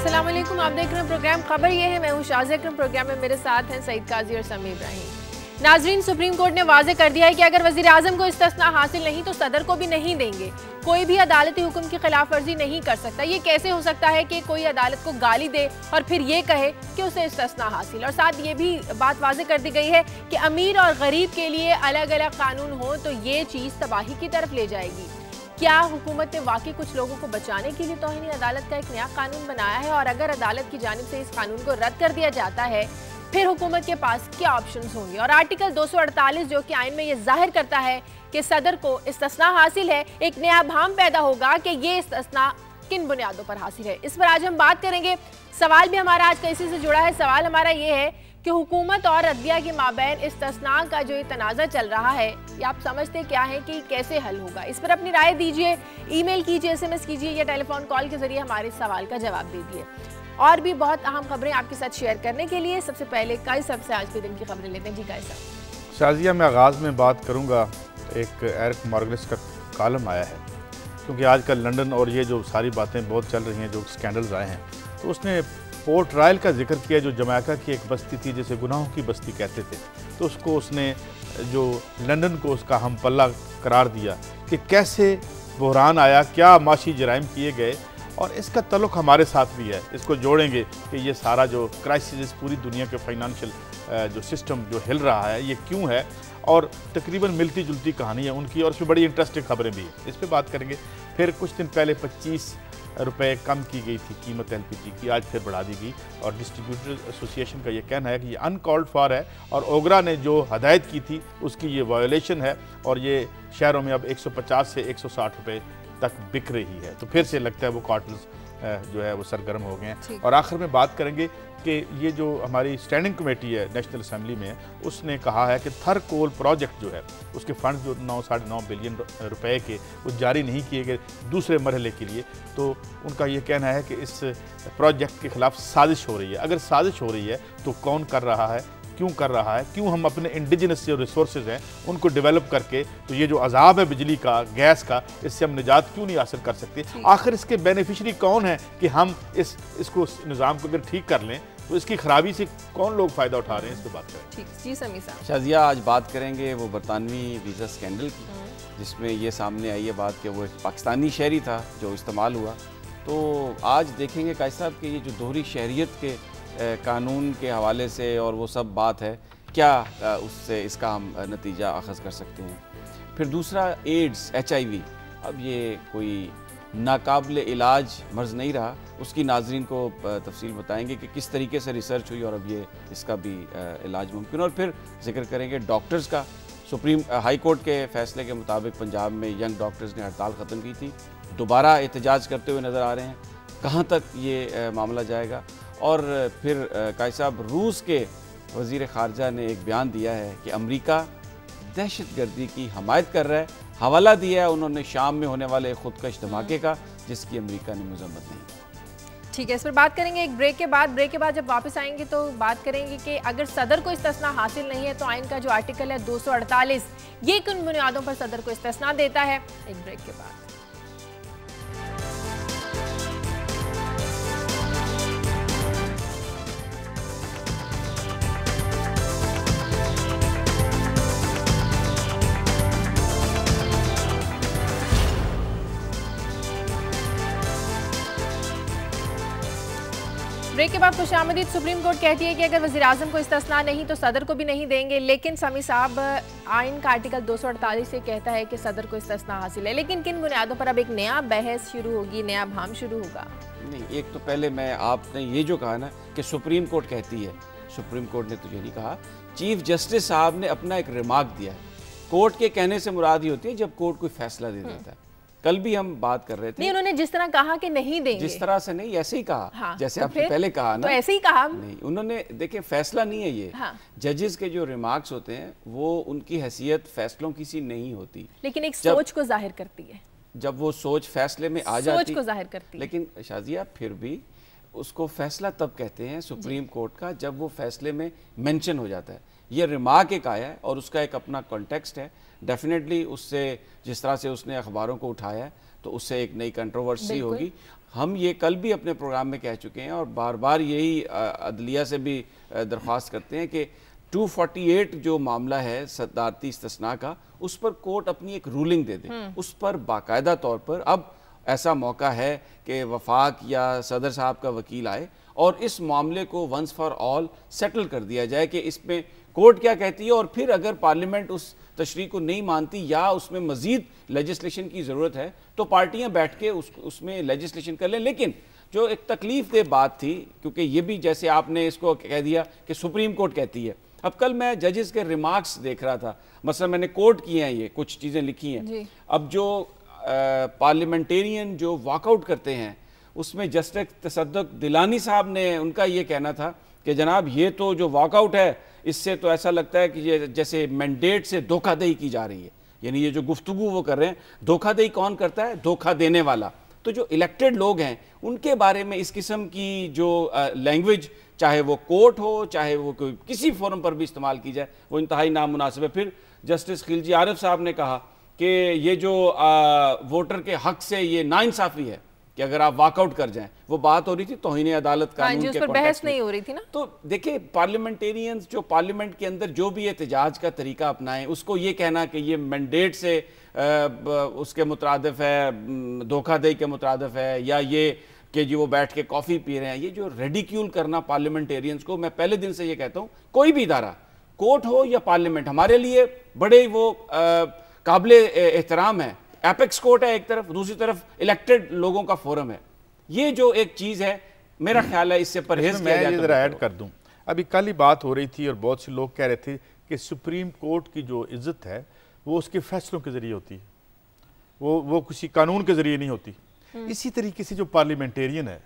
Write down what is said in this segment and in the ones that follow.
अस्सलाम वालेकुम, आप देख रहे हैं प्रोग्राम खबर ये है। मैं हूँ शाज़िया अकरम। प्रोग्राम में मेरे साथ हैं सईद काजी और समी इब्राहिम। नाजरीन, सुप्रीम कोर्ट ने वाज़े कर दिया है कि अगर वज़ीर आज़म को इस्तिस्ना हासिल नहीं तो सदर को भी नहीं देंगे। कोई भी अदालती हुक्म की खिलाफ वर्जी नहीं कर सकता। ये कैसे हो सकता है कि कोई अदालत को गाली दे और फिर ये कहे कि उसे इस्तिस्ना हासिल। और साथ ये भी बात वाज़े कर दी गई है कि अमीर और गरीब के लिए अलग अलग कानून हो तो ये चीज़ तबाही की तरफ ले जाएगी। क्या हुकूमत ने वाकई कुछ लोगों को बचाने के लिए तौहीन अदालत का एक नया कानून बनाया है? और अगर अदालत की जानिब से इस कानून को रद्द कर दिया जाता है फिर हुकूमत के पास क्या ऑप्शंस होंगे? और आर्टिकल 248 जो कि आइन में ये जाहिर करता है कि सदर को इस्तिस्ना हासिल है, एक नया भाम पैदा होगा कि ये इस्तिस्ना किन बुनियादों पर हासिल है। इस पर आज हम बात करेंगे। सवाल भी हमारा आज इसी से जुड़ा है। सवाल हमारा ये है कि हुकूमत और अदलिया के माबैन इस्तिस्ना का जो ये तनाज़ा चल रहा है, ये आप समझते क्या है कि कैसे हल होगा? इस पर अपनी राय दीजिए, ईमेल कीजिए, SMS कीजिए या टेलीफोन कॉल के जरिए हमारे सवाल का जवाब दीजिए। और भी बहुत अहम खबरें आपके साथ शेयर करने के लिए सबसे पहले काई साहब से आज के दिन की खबरें लेते हैं। जी काई साहब। शाजिया, मैं आगाज़ में बात करूँगा, एक एरिक मॉर्गलिस का कॉलम आया है, क्योंकि आजकल लंदन और ये जो सारी बातें बहुत चल रही हैं, जो स्कैंडल्स आए हैं, तो उसने पोर्ट रॉयल का जिक्र किया, जो जमैका की एक बस्ती थी जिसे गुनाहों की बस्ती कहते थे। तो उसको उसने जो लंदन को उसका हम पल्ला करार दिया कि कैसे बहरान आया, क्या माशी जराइम किए गए, और इसका तल्लुक़ हमारे साथ भी है। इसको जोड़ेंगे कि ये सारा जो क्राइसिस पूरी दुनिया के फाइनेंशियल जो सिस्टम जो हिल रहा है, ये क्यों है, और तकरीबन मिलती जुलती कहानी है उनकी, और उसमें बड़ी इंटरेस्टिंग खबरें भी हैं। इस पर बात करेंगे। फिर कुछ दिन पहले 25 रुपए कम की गई थी कीमत LPG की, आज फिर बढ़ा दी गई, और डिस्ट्रीब्यूटर एसोसिएशन का ये कहना है कि ये अनकॉल्ड फॉर है, और ओगरा ने जो हदायत की थी उसकी ये वायोलेशन है, और ये शहरों में अब 150 से 160 रुपए तक बिक रही है। तो फिर से लगता है वो कार्टल्स जो है वो सरगर्म हो गए हैं। और आखिर में बात करेंगे कि ये जो हमारी स्टैंडिंग कमेटी है नेशनल असेंबली में, उसने कहा है कि थर कोल प्रोजेक्ट जो है उसके फंड जो 9-9.5 बिलियन रुपए के वो जारी नहीं किए गए दूसरे मरहले के लिए। तो उनका ये कहना है कि इस प्रोजेक्ट के खिलाफ साजिश हो रही है। अगर साजिश हो रही है तो कौन कर रहा है, क्यों कर रहा है, क्यों हम अपने इंडिजिनस जो रिसोर्सेज हैं उनको डेवलप करके, तो ये जो अजाब है बिजली का, गैस का, इससे हम निजात क्यों नहीं हासिल कर सकते? आखिर इसके बेनिफिशरी कौन है कि हम इसको निज़ाम को अगर ठीक कर लें तो इसकी खराबी से कौन लोग फ़ायदा उठा रहे हैं, इस पर बात करें। ठीक जी समी साहब। शाजिया, आज बात करेंगे वो बरतानवी वीज़ा स्कैंडल की, जिसमें ये सामने आई है बात कि वो एक पाकिस्तानी शहरी था जो इस्तेमाल हुआ। तो आज देखेंगे कायद साहब कि ये जो दोहरी शहरियत के कानून के हवाले से और वो सब बात है, क्या उससे इसका हम नतीजा अखज़ कर सकते हैं। फिर दूसरा एड्स, HIV, अब ये कोई नाकाबिल इलाज मर्ज़ नहीं रहा, उसकी नाजरीन को तफसील बताएंगे कि किस तरीके से रिसर्च हुई और अब ये इसका भी इलाज मुमकिन। और फिर जिक्र करेंगे डॉक्टर्स का। सुप्रीम हाई कोर्ट के फैसले के मुताबिक पंजाब में यंग डॉक्टर्स ने हड़ताल ख़त्म की थी, दोबारा एहतजाज करते हुए नज़र आ रहे हैं। कहाँ तक ये मामला जाएगा? और फिर कायद साहब, रूस के वज़ीर ख़ारजा ने एक बयान दिया है कि अमेरिका दहशतगर्दी की हमायत कर रहा है। हवाला दिया है उन्होंने शाम में होने वाले खुदकश धमाके का, जिसकी अमेरिका ने मजम्मत नहीं की। ठीक है, इस पर बात करेंगे एक ब्रेक के बाद। ब्रेक के बाद जब वापस आएंगे तो बात करेंगे कि अगर सदर को इस्तिस्ना हासिल नहीं है तो आइन का जो आर्टिकल है 248, ये किन बुनियादों पर सदर को इस्तिस्ना देता है। एक ब्रेक के बाद। ब्रेक के बाद खुशामदीद। सुप्रीम कोर्ट कहती है कि अगर वज़ीर आज़म को इस्तिस्ना नहीं तो सदर को भी नहीं देंगे। लेकिन समी साहब, आइन का आर्टिकल 248 से कहता है कि सदर को इस्तिस्ना हासिल है, लेकिन किन बुनियादों पर? अब एक नया बहस शुरू होगी, नया भाम शुरू होगा। नहीं, एक तो पहले मैं, आपने ये जो कहा ना कि सुप्रीम कोर्ट कहती है, सुप्रीम कोर्ट ने तो ये नहीं कहा। चीफ जस्टिस साहब ने अपना एक रिमार्क दिया है। कोर्ट के कहने से मुराद ही होती है जब कोर्ट कोई फैसला दे देता है। कल भी हम बात कर रहे थे, नहीं, उन्होंने जिस तरह कहा कि नहीं देंगे, जिस तरह से नहीं, ऐसे ही कहा। हाँ, जैसे तो आपने पहले कहा ना, तो ऐसे ही कहा नहीं, उन्होंने, देखिए फैसला नहीं है ये। हाँ। जजेस के जो रिमार्क्स होते हैं वो उनकी हैसियत फैसलों की सी नहीं होती, लेकिन एक सोच को जाहिर करती है। जब वो सोच फैसले में आ जाती, सोच को जाहिर करती है। लेकिन शाजिया, फिर भी उसको फैसला तब कहते हैं सुप्रीम कोर्ट का जब वो फैसले में मेंशन हो जाता है। ये रिमार्क एक आया है और उसका एक अपना कॉन्टेक्स्ट है। डेफिनेटली उससे, जिस तरह से उसने अखबारों को उठाया है, तो उससे एक नई कंट्रोवर्सी होगी। हम ये कल भी अपने प्रोग्राम में कह चुके हैं और बार बार यही अदलिया से भी दरख्वास्त करते हैं कि 248 जो मामला है सदारती इस्तिस्ना का, उस पर कोर्ट अपनी एक रूलिंग दे दे, उस पर बाकायदा तौर पर अब ऐसा मौका है कि वफाक या सदर साहब का वकील आए और इस मामले को वंस फॉर ऑल सेटल कर दिया जाए कि इसमें कोर्ट क्या कहती है, और फिर अगर पार्लियामेंट उस तशरीह को नहीं मानती या उसमें मजीद लेजिस्लेशन की ज़रूरत है तो पार्टियां बैठ के उसमें लेजिस्लेशन कर लें। लेकिन जो एक तकलीफ दे बात थी, क्योंकि ये भी जैसे आपने इसको कह दिया कि सुप्रीम कोर्ट कहती है, अब कल मैं जजेस के रिमार्क्स देख रहा था, मतलब मैंने कोट किए हैं, ये कुछ चीज़ें लिखी हैं। अब जो पार्लियामेंटेरियन जो वॉकआउट करते हैं उसमें जस्टिस तसद्दुक दिलानी साहब ने, उनका ये कहना था कि जनाब ये तो जो वॉकआउट है इससे तो ऐसा लगता है कि ये जैसे मैंडेट से धोखाधड़ी की जा रही है, यानी ये जो गुफ्तगू वो कर रहे हैं, धोखाधड़ी कौन करता है? धोखा देने वाला। तो जो इलेक्टेड लोग हैं उनके बारे में इस किस्म की जो लैंग्वेज, चाहे वो कोर्ट हो चाहे वो कोई किसी फोरम पर भी इस्तेमाल की जाए, वो इंतहाई नामुनासिब है। फिर जस्टिस खिलजी आरिफ साहब ने कहा कि ये जो वोटर के हक से ये नाइंसाफ़ी है कि अगर आप वॉकआउट कर जाएं, वो बात हो रही थी तौहीन अदालत कानून के पर बहस नहीं हो रही थी ना। तो देखिए पार्लियामेंटेरियंस जो पार्लियामेंट के अंदर जो भी एहतजाज का तरीका अपनाएं, उसको ये कहना कि ये मैंडेट से उसके मुतरादिफ है, धोखाधड़ी के मुतरादिफ है, या ये कि जी वो बैठ के कॉफ़ी पी रहे हैं, ये जो रेडिक्यूल करना पार्लियामेंटेरियंस को, मैं पहले दिन से ये कहता हूँ, कोई भी इदारा, कोर्ट हो या पार्लियामेंट, हमारे लिए बड़े वो काबिल एहतराम है। एपेक्स कोर्ट है एक तरफ, दूसरी तरफ इलेक्टेड लोगों का फोरम है। ये जो एक चीज़ है, मेरा ख्याल है इससे परहेज किया जाए। मैं जरा ऐड कर दूं, अभी कल ही बात हो रही थी और बहुत से लोग कह रहे थे कि सुप्रीम कोर्ट की जो इज्जत है वो उसके फैसलों के जरिए होती है, वो किसी कानून के जरिए नहीं होती। इसी तरीके से जो पार्लियामेंटेरियन है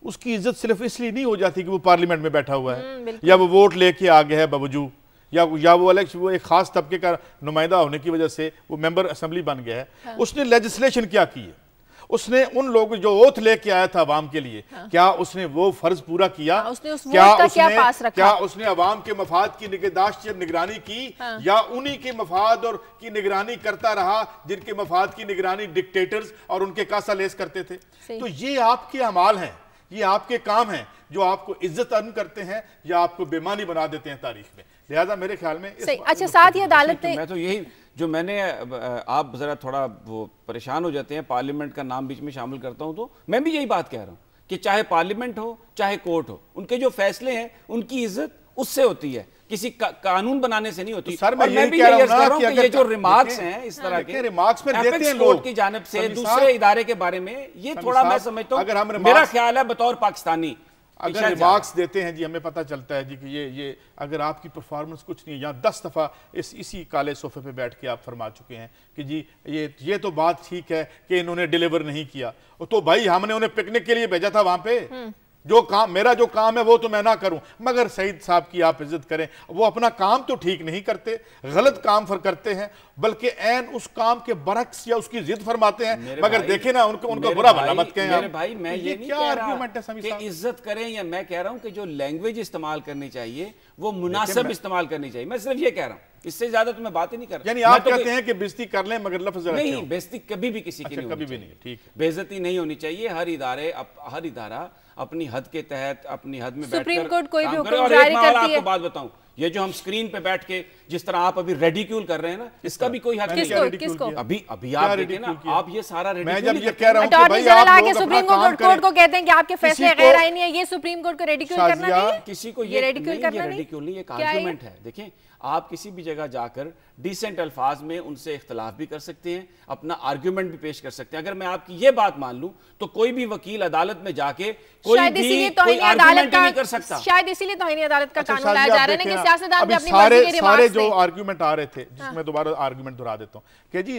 उसकी इज्जत सिर्फ इसलिए नहीं हो जाती कि वो पार्लियामेंट में बैठा हुआ है या वो वोट लेके आ गया है बावजूद, या वो वो एक खास तबके का नुमाइंदा होने की वजह से वो मेंबर असेंबली बन गया है। हाँ। उसने लेजिस्लेशन क्या की है? उसने उन लोग जो ओथ लेके आया था अवाम के लिए, हाँ। क्या उसने वो फर्ज पूरा किया? हाँ, उसने उस क्या उसने अवाम के मफाद की निगहदाश्त या निगरानी की? हाँ। या उन्हीं के मफाद और की निगरानी करता रहा जिनके मफाद की निगरानी डिक्टेटर्स और उनके कासा लेस करते थे? तो ये आपके अमाल हैं, ये आपके काम हैं जो आपको इज्जत अर्न करते हैं या आपको बेमानी बना देते हैं तारीख में। लिहाजा मेरे ख्याल में अच्छा, साथ ही अदालत ने, मैं तो यही जो मैंने, आप जरा थोड़ा वो परेशान हो जाते हैं, पार्लियामेंट का नाम बीच में शामिल करता हूं, तो मैं भी यही बात कह रहा हूं कि चाहे पार्लियामेंट हो चाहे कोर्ट हो, उनके जो फैसले हैं उनकी इज्जत उससे होती है, किसी कानून बनाने से नहीं होती। सर मैं भी कह रहा हूं कि ये जो रिमार्क्स हैं इस तरह के रिमार्क्स में देते हैं लोग की जानिब से दूसरे इदारे के बारे में, ये थोड़ा मैं समझता हूं, मेरा ख्याल है बतौर पाकिस्तानी अगर रिमार्क्स देते हैं जी, हमें पता चलता है जी कि ये अगर आपकी परफॉर्मेंस कुछ नहीं है, या 10 दफ़ा इसी काले सोफे पे बैठ के आप फरमा चुके हैं कि जी ये तो बात ठीक है कि इन्होंने डिलीवर नहीं किया, तो भाई हमने उन्हें पिकनिक के लिए भेजा था वहां पे, जो काम मेरा जो काम है वो तो मैं ना करूं, मगर सईद साहब की आप इज्जत करें, वो अपना काम तो ठीक नहीं करते, गलत काम करते हैं, बल्कि ऐन उस काम के बरक्स या उसकी जिद फरमाते हैं। मगर देखे ना उनको बुरा भला मत कहें मेरे भाई, मैं ये नहीं कह रहा कि इज्जत करें, या मैं कह रहा हूं कि जो लैंग्वेज इस्तेमाल करनी चाहिए वो मुनासिब इस्तेमाल करनी चाहिए, मैं सिर्फ ये कह रहा हूं, इससे ज्यादा तो मैं बात ही नहीं कर रहा। यानी आप कहते हैं कि बेइज्जती कर लें मगर लफ्ज़ नहीं, बेइज्जती कभी भी किसी की नहीं, कभी भी नहीं, ठीक है, बेइज्जती नहीं होनी चाहिए। हर इदारा अपनी हद के तहत अपनी हद में सुप्रीम कोर्ट कोई भी हुक्म जारी करती है। आपको बात बताऊं, ये जो हम स्क्रीन पे बैठ के जिस तरह आप अभी रेडिक्यूल कर रहे हैं ना, इसका भी कोई हद नहीं। किसको? अभी आप देखें ना, आप ये सारा मैं जब ये कह रहा हूं कि भाई आप लोग सुप्रीम कोर्ट को कहते हैं कि आपके फैसले गैर आईनी है, ये सुप्रीम कोर्ट को रेडिक्यूल करना नहीं है, किसी को ये रेडिक्यूल नहीं, एक आर्गुमेंट है। देखें, आप किसी भी जगह जाकर डिसेंट अल्फाज में उनसे इख्तलाफ भी कर सकते हैं, अपना आर्ग्यूमेंट भी पेश कर सकते हैं। अगर मैं आपकी ये बात मान लूं तो कोई भी वकील अदालत में जाके कोई आर्ग्यूमेंट नहीं कर सकता। शायद इसीलिए तौहीन अदालत का कानून लाया जा रहा है कि सियासतदान भी अपनी मर्जी के रिमार्क्स, सारे जो आर्ग्यूमेंट आ रहे थे, जिसमें दोबारा आर्ग्यूमेंट दोहरा देता हूं कि जी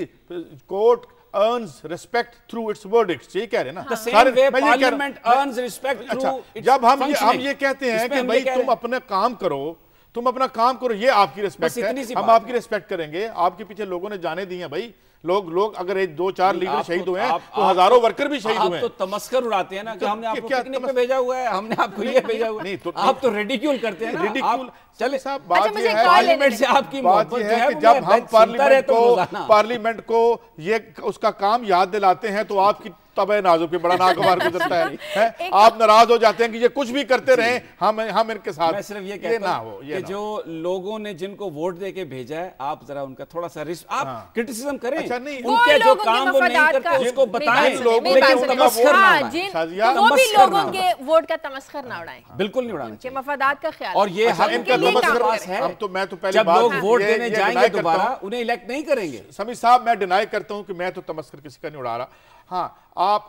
court earns respect through its verdicts, ये कह रहे हैं ना, सारे parliament earns respect through its जब हम ये कहते हैं कि भाई तुम अपना काम करो, ये आपकी रिस्पेक्ट है, हम आपकी रिस्पेक्ट करेंगे। आपके पीछे लोगों ने जाने दी हैं भाई, लोग अगर 1-2-4 लीडर शहीद हुए हैं तो हजारों वर्कर भी शहीद हुए हैं। आप तो तमस्कर उड़ाते हैं ना कि हमने आपको पिकनिक पे भेजा हुआ है, हमने आपको ये भेजा हुआ है, नहीं तो आप तो रेडिक्यूल करते हैं ना। चले साहब, बात ये है पार्लियामेंट से आपकी बात ये है कि जब हम पार्लियामेंट को ये उसका काम याद दिलाते हैं तो आपकी तब है नाजुक के बड़ा नागवार गुजरता है। आप नाराज हो जाते हैं कि ये कुछ भी करते रहे, हम इनके साथ। मैं सिर्फ ये कहता हूं कि जो लोगों ने जिनको वोट देके भेजा है, आप जरा उनका थोड़ा सा रिस्क, आप क्रिटिसिज्म करें। अच्छा, नहीं, उनके जो काम वो नहीं करते उसको बताएं, लेकिन तमस्खर ना उड़ाएं। वो भी लोगों के वोट का तमस्खर ना उड़ाएं, बिल्कुल नहीं उड़ाना चाहिए, मफादात का ख्याल। और ये हक इनका तमस्खर पास है। जब लोग वोट देने जाएंगे दोबारा, उन्हें इलेक्ट नहीं करेंगे। समी साहब, मैं डिनाई करता हूं कि मैं तो तमस्खर किसी का नहीं उड़ा रहा। हाँ, आप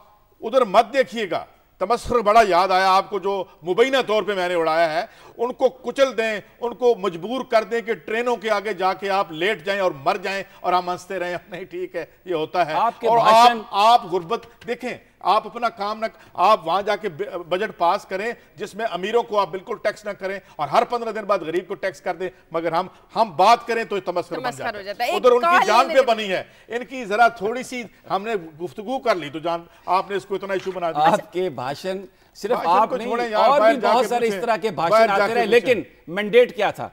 उधर मत देखिएगा। तमस्खुर बड़ा याद आया आपको, जो मुबैना तौर पे मैंने उड़ाया है। उनको कुचल दें, उनको मजबूर कर दें कि ट्रेनों के आगे जाके आप लेट जाएं और मर जाएं और हम हंसते रहें। नहीं, ठीक है, ये होता है। और आप गुर्बत देखें, आप अपना काम न, आप वहां जाके बजट पास करें जिसमें अमीरों को आप बिल्कुल टैक्स ना करें और हर 15 दिन बाद गरीब को टैक्स कर दें, मगर हम बात करें तो तमस्खुर बन जाता है। उधर उनकी जान पे बनी है, इनकी जरा थोड़ी सी हमने गुफ्तगू कर ली तो जान, आपने इसको इतना इशू बना दिया। आपके भाषण सिर्फ आप नहीं, और भी बहुत सारे इस तरह के भाषण आते रहे, लेकिन मैंडेट क्या था?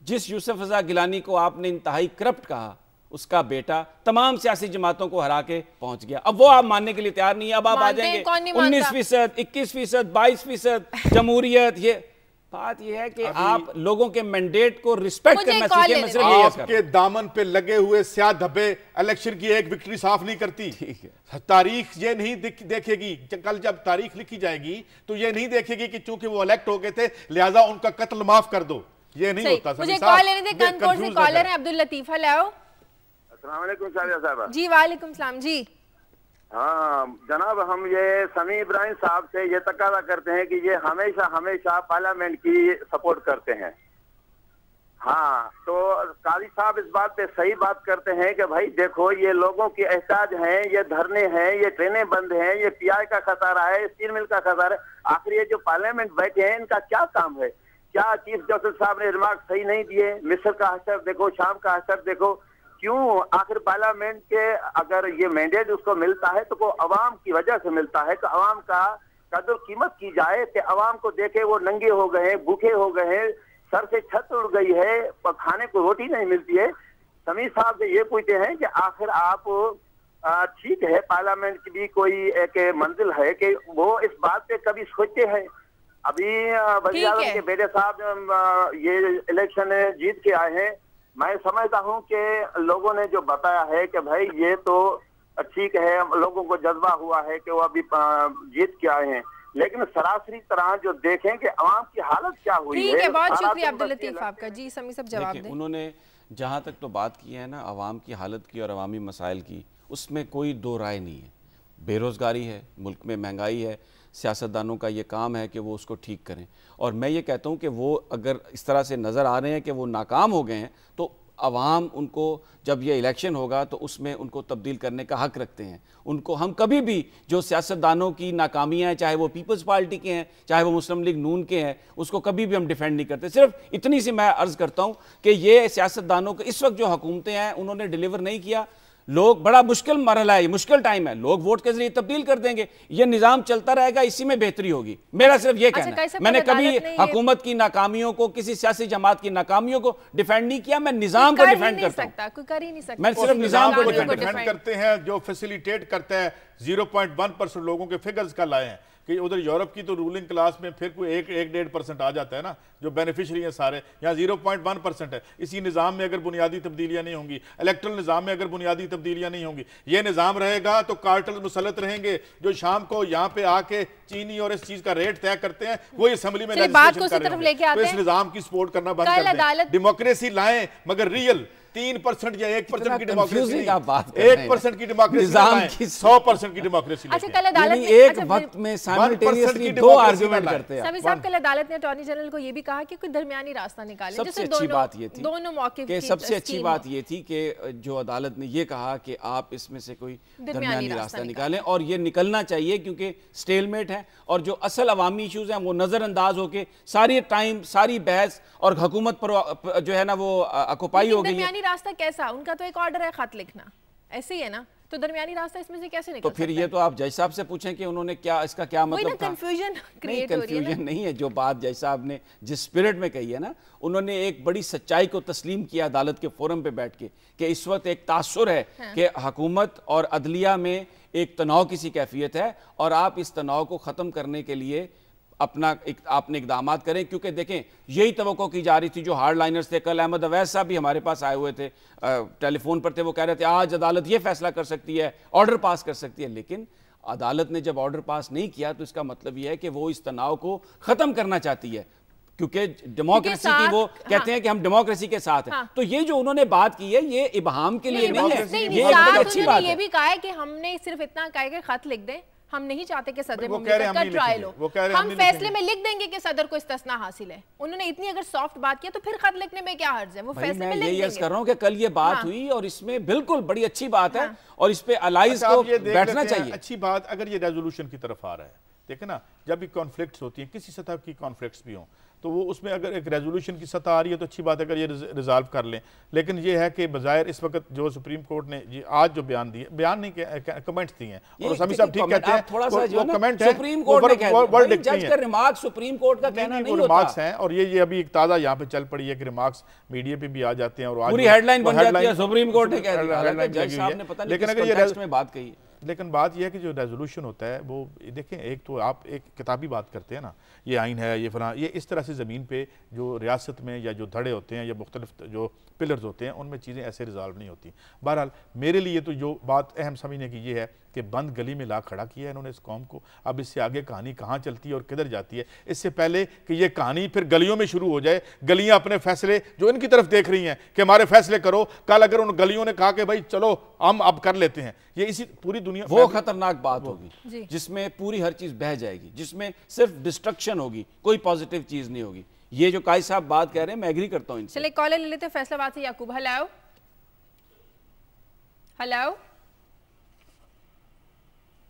जिस यूसुफ रजा गिलानी को आपने इंतहाई करप्ट कहा, उसका बेटा तमाम सियासी जमातों को हरा के पहुंच गया। अब वो आप मानने के लिए तैयार नहीं है। अब आप आ जाएंगे 19%, 21%, 22% जमहूरियत। ये बात ये है कि आप लोगों के मैंडेट को रिस्पेक्ट करना सीखें। मैं सिर्फ यही आपके दामन पे लगे हुए स्याह धब्बे इलेक्शन की एक विक्ट्री साफ नहीं करती। तारीख ये नहीं देखेगी, कल जब तारीख लिखी जाएगी तो ये नहीं देखेगी कि चूंकि वो इलेक्ट हो गए थे लिहाजा उनका कत्ल माफ कर दो। ये नहीं होता। मुझे कॉल लेने दे, कानपुर से कॉलर है अब्दुल लतीफ। हेलो जी। वालेकुम सलाम जी। हाँ जनाब, हम ये समी इब्राहिम साहब से ये तकाजा करते हैं कि ये हमेशा हमेशा पार्लियामेंट की सपोर्ट करते हैं। हाँ, तो काजी साहब इस बात पे सही बात करते हैं कि भाई देखो, ये लोगों की एहताज हैं, ये धरने हैं, ये ट्रेनें बंद हैं, ये पीआई का खसारा है, स्टील मिल का खसारा है। आखिर ये जो पार्लियामेंट बैठे हैं, इनका क्या काम है? क्या चीफ जस्टिस साहब ने रिमार्क सही नहीं दिए? मिस्र का हशर देखो, शाम का हशर देखो। क्यों? आखिर पार्लियामेंट के अगर ये मैंडेट उसको मिलता है तो वो अवाम की वजह से मिलता है। तो अवाम का कदर कीमत की जाए कि अवाम को देखे वो नंगे हो गए हैं, भूखे हो गए हैं, सर से छत उड़ गई है, पर खाने को रोटी नहीं मिलती है। समीर साहब से ये पूछते हैं कि आखिर आप ठीक है, पार्लियामेंट की भी कोई एक मंजिल है कि वो इस बात पे कभी सोचते हैं? अभी वज़ीर आज़म के बेटे साहब ये इलेक्शन जीत के आए हैं। मैं समझता हूं कि लोगों ने जो बताया है कि भाई ये तो ठीक है, लोगों को जज्बा हुआ है कि वो अभी जीत के आए हैं, लेकिन सरासरी तरह जो देखें कि आवाम की हालत क्या हुई है। ठीक है, बहुत शुक्रिया अब्दुल लतीफ आपका। जी समी सब जवाब दें। उन्होंने जहां तक तो बात की है ना आवाम की हालत की और अवामी मसाइल की, उसमें कोई दो राय नहीं है। बेरोज़गारी है, मुल्क में महंगाई है, सियासतदानों का ये काम है कि वो उसको ठीक करें। और मैं ये कहता हूँ कि वो अगर इस तरह से नज़र आ रहे हैं कि वो नाकाम हो गए हैं, तो अवाम उनको जब ये इलेक्शन होगा तो उसमें उनको तब्दील करने का हक रखते हैं। उनको हम कभी भी जो सियासतदानों की नाकामियाँ हैं, चाहे वो पीपल्स पार्टी के हैं, चाहे वो मुस्लिम लीग नून के हैं, उसको कभी भी हम डिफेंड नहीं करते। सिर्फ इतनी सी मैं अर्ज़ करता हूँ कि ये सियासतदानों को इस वक्त जो हुकूमतें हैं उन्होंने डिलीवर नहीं किया। लोग बड़ा मुश्किल मरहला है, मुश्किल टाइम है, लोग वोट के जरिए तब्दील कर देंगे, ये निजाम चलता रहेगा, इसी में बेहतरी होगी। मेरा सिर्फ ये कहना है। मैंने कभी हुकूमत की नाकामियों को, किसी सियासी जमात की नाकामियों को डिफेंड नहीं किया। मैं निजाम को डिफेंड करता हूं। मैं सिर्फ निजाम को डिफेंड करते हैं जो फैसिलिटेट करते हैं। 0.1% लोगों के फिगर्स का लाए हैं कि उधर यूरोप की तो रूलिंग क्लास में फिर कोई 1-1.5% आ जाता है ना, जो बेनिफिशरी हैं सारे। यहाँ 0.1% है। इसी निज़ाम में अगर बुनियादी तब्दीलियाँ नहीं होंगी, इलेक्ट्रल निज़ाम में अगर बुनियादी तब्दीलियाँ नहीं होंगी, ये निज़ाम रहेगा तो कार्टल मुसलत रहेंगे जो शाम को यहाँ पे आके चीनी और इस चीज़ का रेट तय करते हैं, वो असेंबली में लेजिस्लेशन कर रहे होंगे। तो इस निज़ाम की सपोर्ट करना बंद कर दें, डेमोक्रेसी लाएं, मगर रियल 3% या 1% की डेमोक्रेसी, 1% की डेमोक्रेसी, 100% की डेमोक्रेसी। अच्छा, कल अदालत ने एक वक्त में साइमल्टेनियसली दो आर्गुमेंट करते हैं। सभी साहब, कल अदालत ने अटॉर्नी जनरल को ये भी कहा कि कोई दरमियानी रास्ता निकालें। सबसे अच्छी बात ये थी, दोनों मौके की सबसे अच्छी बात ये थी कि जो अदालत ने ये कहा कि आप इसमें से कोई दरमियानी रास्ता निकालें, और ये निकलना चाहिए क्योंकि स्टेलमेट है और जो असल अवामी इशूज हैं वो नजरअंदाज होके सारी टाइम, सारी बहस और हुकूमत पर जो है ना वो ऑक्युपाई हो गई है। रास्ता कैसा? उनका तो एक ऑर्डर है खत लिखना, ऐसे ही है ना। तो दरमियानी रास्ता इसमें से कैसे निकल तो फिर ये तो आप जज साहब से पूछें कि उन्होंने क्या, इसका क्या मतलब था। कंफ्यूजन नहीं, कंफ्यूजन नहीं है। जो बात जज साहब ने जिस स्पिरिट में कही है ना, उन्होंने एक बड़ी सच्चाई को तस्लीम किया अदालत के फोरम पे बैठ के कि इस वक्त एक तासुर है कि हुकूमत और अदलिया में एक तनाव की सी कैफियत है और आप इस तनाव को ख़त्म करने के लिए आपने इकदाम करें, क्योंकि देखें यही तवक्को की जा रही थी। जो हार्ड लाइनर्स थे, कल अहमद अवैस साहब भी हमारे पास आए हुए थे, टेलीफोन पर थे, वो कह रहे थे आज अदालत ये फैसला कर सकती है, ऑर्डर पास कर सकती है। लेकिन अदालत ने जब ऑर्डर पास नहीं किया तो इसका मतलब यह है कि वो इस तनाव को ख़त्म करना चाहती है, क्योंकि डेमोक्रेसी की वो कहते हैं कि हम डेमोक्रेसी के साथ हैं। तो ये जो उन्होंने बात की है ये इबाहम के लिए नहीं है, ये एक बड़ी अच्छी बात है। ये भी कहा है कि हमने सिर्फ इतना कहा है कि खत लिख दें, हम नहीं चाहते कि सदर मुमलिकत का ट्रायल हो, हम फैसले में लिख देंगे कि सदर को इस्तिस्ना हासिल है। उन्होंने इतनी अगर सॉफ्ट बात किया तो फिर खत लिखने में क्या हर्ज है, वो फैसले में लिख देंगे। मैं कर रहा हूं कि कल ये बात हुई और इसमें बिल्कुल बड़ी अच्छी बात है और इस पे अलाइज को बैठना चाहिए। अच्छी बात अगर ये रेजोल्यूशन की तरफ आ रहा है, देखे ना, जब भी कॉन्फ्लिक्ट्स होती हैं, किसी सतह की कॉन्फ्लिक्ट्स भी हों, तो वो उसमें अगर एक रेजोल्यूशन की सतह आ रही है तो अच्छी बात है अगर ये रिजॉल्व कर लें। लेकिन ये है कि बजाय इस वक्त जो सुप्रीम कोर्ट ने जी आज जो बयान दिए, बयान नहीं कमेंट्स दिए हैं, और समी साहब ठीक कहते हैं, थोड़ा सा वो कमेंट है, सुप्रीम कोर्ट ने कहा वर्ड जज का रिमार्क सुप्रीम कोर्ट का कहना नहीं होता, रिमार्क्स हैं। और ये अभी एक ताज़ा यहाँ पे चल पड़ी है कि रिमार्क्स मीडिया पे भी आ जाते हैं और पूरी हेडलाइन बन जाती है, सुप्रीम कोर्ट ने कह दिया, जज साहब ने पता नहीं किस कॉन्टेक्स्ट में बात कही। लेकिन बात यह है कि जो रेजोल्यूशन होता है वो देखें, एक तो आप एक किताबी बात करते हैं ना, ये आइन है, ये फलां, ये इस तरह से ज़मीन पे जो रियासत में या जो धड़े होते हैं या मुख्तलिफ जो पिलर्स होते हैं उनमें चीज़ें ऐसे रिजॉल्व नहीं होती। बहरहाल मेरे लिए तो जो बात अहम समझने की ये है कि बंद गली में ला खड़ा किया है इन्होंने इस कौम को। अब इससे आगे कहानी कहाँ चलती है और किधर जाती है, इससे पहले कि ये कहानी फिर गलियों में शुरू हो जाए, गलियाँ अपने फैसले जो इनकी तरफ देख रही हैं कि हमारे फैसले करो, कल अगर उन गलियों ने कहा कि भाई चलो हम अब कर लेते हैं, ये इसी पूरी दुनिया वो खतरनाक बात होगी जिसमें पूरी हर चीज़ बह जाएगी, जिसमें सिर्फ डिस्ट्रक्शन होगी, कोई पॉजिटिव चीज़ नहीं होगी। ये जो काई साहब बात कह रहे हैं मैं एग्री करता हूँ इनसे। चलिए कॉलर ले लेते हैं फैसलाबाद से याकूब। हेलो हेलो,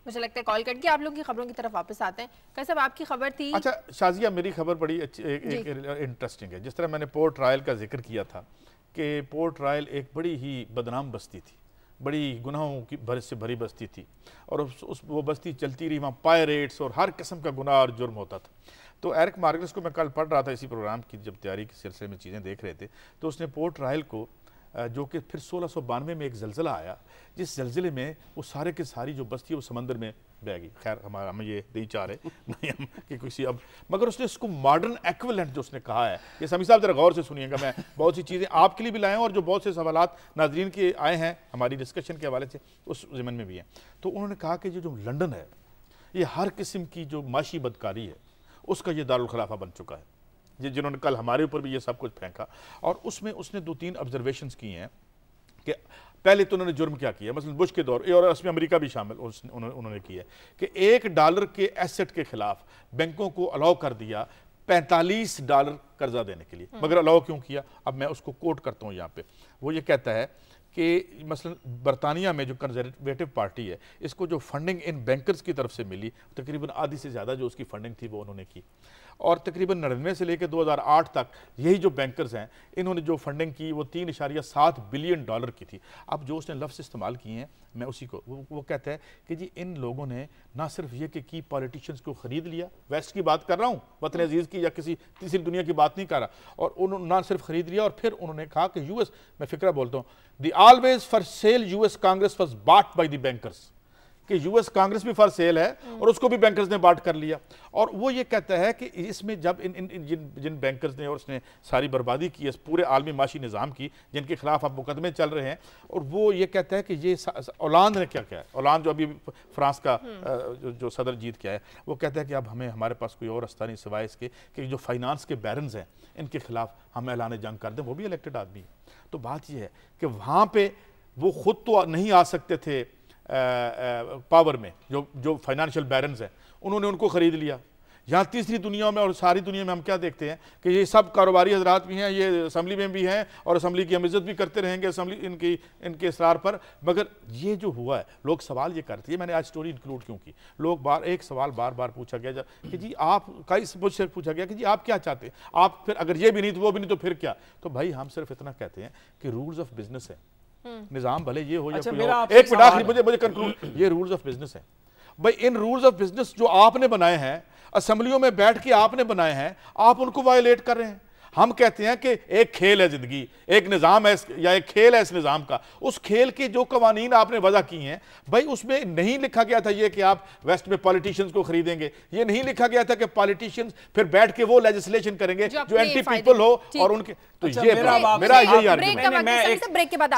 मुझे लगता है कॉल कट गया। आप लोगों की खबरों की तरफ वापस आते हैं। कैसे साहब आपकी खबर थी? अच्छा शाजिया, मेरी खबर बड़ी अच्छी इंटरेस्टिंग है। जिस तरह मैंने पोर्ट रॉयल का जिक्र किया था कि पोर्ट रॉयल एक बड़ी ही बदनाम बस्ती थी, बड़ी गुनाहों की से भरी बस्ती थी, और वो बस्ती चलती रही, वहाँ पायरेट्स और हर किस्म का गुनाह और जुर्म होता था। तो एरिक मार्गस को मैं कल पढ़ रहा था इसी प्रोग्राम की, जब तैयारी के सिलसिले में चीज़ें देख रहे थे, तो उसने पोर्ट रॉयल को, जो कि फिर 1692 में एक ज़लज़ला आया, जिस ज़लज़ले में वो सारे के सारी जो बस्ती है वो समंदर में बह गई। खैर हम ये नहीं चाह रहे नहीं हम कि किसी अब, मगर उसने इसको मॉडर्न एक्विवेलेंट जो उसने कहा है, ये समी साहब ज़रा गौर से सुनिएगा, मैं बहुत सी चीज़ें आपके लिए भी लाए हैं और जो बहुत से सवालात नाज़रीन के आए हैं हमारी डिस्कशन के हवाले से उस ज़मन में भी हैं। तो उन्होंने कहा कि जो लंदन है ये हर किस्म की जो माशी बदकारी है उसका ये दारुल खिलाफा बन चुका है, जिन्होंने कल हमारे ऊपर भी ये सब कुछ फेंका। और उसमें उसने 2-3 ऑब्जर्वेशंस की हैं कि पहले तो उन्होंने जुर्म क्या किया, मसलन बुश के दौर, और उसमें अमेरिका भी शामिल उन्होंने किया कि $1 के एसेट के खिलाफ बैंकों को अलाउ कर दिया $45 कर्जा देने के लिए। मगर अलाउ क्यों किया, अब मैं उसको कोट करता हूँ यहाँ पे। वो ये कहता है कि मसलन बरतानिया में जो कंजर्वेटिव पार्टी है, इसको जो फंडिंग इन बैंकर्स की तरफ से मिली, तकरीबन आधी से ज़्यादा जो उसकी फंडिंग थी वो उन्होंने की। और तकरीबन 99 से लेकर 2008 तक यही जो बैंकर्स हैं इन्होंने जो फंडिंग की वो $3.7 बिलियन की थी। अब जो उसने लफ्ज़ इस्तेमाल किए हैं मैं उसी को, वो कहता है कि जी इन लोगों ने ना सिर्फ ये कि की पॉलिटिशियंस को ख़रीद लिया, वेस्ट की बात कर रहा हूँ, वतन अजीज़ की या किसी तीसरी दुनिया की बात नहीं कर रहा, और उन्होंने ना सिर्फ ख़रीद लिया, और फिर उन्होंने कहा कि यूएस, मैं फिक्रा बोलता हूँ, the always for sale US Congress was bought by the bankers, कि यूएस कांग्रेस भी फॉर सेल है और उसको भी बैंकर्स ने बाट कर लिया। और वो ये कहता है कि इसमें जब जिन बैंकर्स ने और उसने सारी बर्बादी की इस पूरे आलमी माशी निज़ाम की, जिनके खिलाफ अब मुकदमे चल रहे हैं, और वो ये कहता है कि ये औलांद ने क्या किया है, औलांद जो अभी फ्रांस का जो सदर जीत के आया, वो कहता है कि अब हमारे पास कोई और रास्ता नहीं सिवाय इसके कि जो फाइनेंस के बैरन्स हैं इनके खिलाफ हम ऐलान जंग कर दें, वो भी इलेक्टेड आदमी है। तो बात यह है कि वहाँ पर वो खुद तो नहीं आ सकते थे पावर में, जो फाइनेंशियल बैरन्स हैं उन्होंने उनको ख़रीद लिया। यहाँ तीसरी दुनिया में और सारी दुनिया में हम क्या देखते हैं कि ये सब कारोबारी हजरात भी हैं, ये असम्बली में भी हैं और असम्बली की हम इज़्ज़त भी करते रहेंगे असम्बली इनके इसरार पर। मगर ये जो हुआ है, लोग सवाल ये करते हैं, मैंने आज स्टोरी इंक्लूड क्यों की, लोग एक सवाल बार बार पूछा गया कि जी आप मुझसे पूछा गया कि जी आप क्या चाहते हैं, आप फिर अगर ये भी नहीं तो वो भी नहीं तो फिर क्या। तो भाई हम सिर्फ इतना कहते हैं कि रूल्स ऑफ बिजनेस है निजाम भले ये हो या अच्छा, कोई मेरा हो। आपसे एक मिनट सवाल आखिरी मुझे कंक्लूड, ये रूल्स ऑफ बिजनेस है भाई। इन रूल्स ऑफ बिजनेस जो आपने बनाए हैं, असेंबलियों में बैठ के आपने बनाए हैं, आप उनको वायलेट कर रहे हैं। हम कहते हैं कि एक खेल है जिंदगी, एक निज़ाम है या एक खेल है इस निज़ाम का। उस खेल के जो कवानीन आपने वजह की हैं भाई, उसमें नहीं लिखा गया था ये कि आप वेस्ट में पॉलिटिशियंस को खरीदेंगे, ये नहीं लिखा गया था कि पॉलिटिशियंस फिर बैठ के वो लेजिस्लेशन करेंगे जो एंटी पीपल हो और उनके। तो अच्छा, ये मेरा यही आर्गुमेंट। मैं एक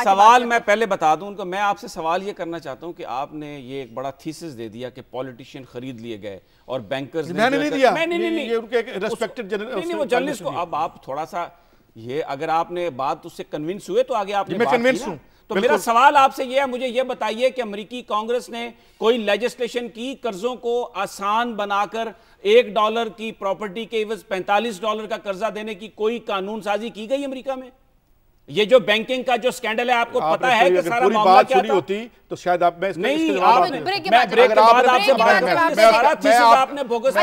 सवाल मैं पहले बता दूं उनको, मैं आपसे सवाल ये करना चाहता हूं कि आपने ये एक बड़ा थीसिस दे दिया कि पॉलिटिशियन खरीद लिए गए और बैंकर्स मैंने नहीं दिया, नहीं, ये उनके रिस्पेक्टेड नहीं, वो जर्नलिस्ट को। अब आप थोड़ा सा ये, अगर आपने बात उससे कन्विंस हुए तो आगे आपने मैं बात कन्विंस की ना। हूं। तो मेरा सवाल आपसे ये है, मुझे ये बताइए कि अमेरिकी कांग्रेस ने कोई लेजिस्लेशन की कर्जों को आसान बनाकर $1 की प्रॉपर्टी के एवज $45 का कर्जा देने की कोई कानून साजी की गई अमेरिका में? ये जो बैंकिंग का जो स्कैंडल है, आपको पता है कि सारा मामला क्या था? होती तो शायद आप, मैं नहीं, आपने ब्रेक के बाद आपसे बात करूंगा। आपने बोगस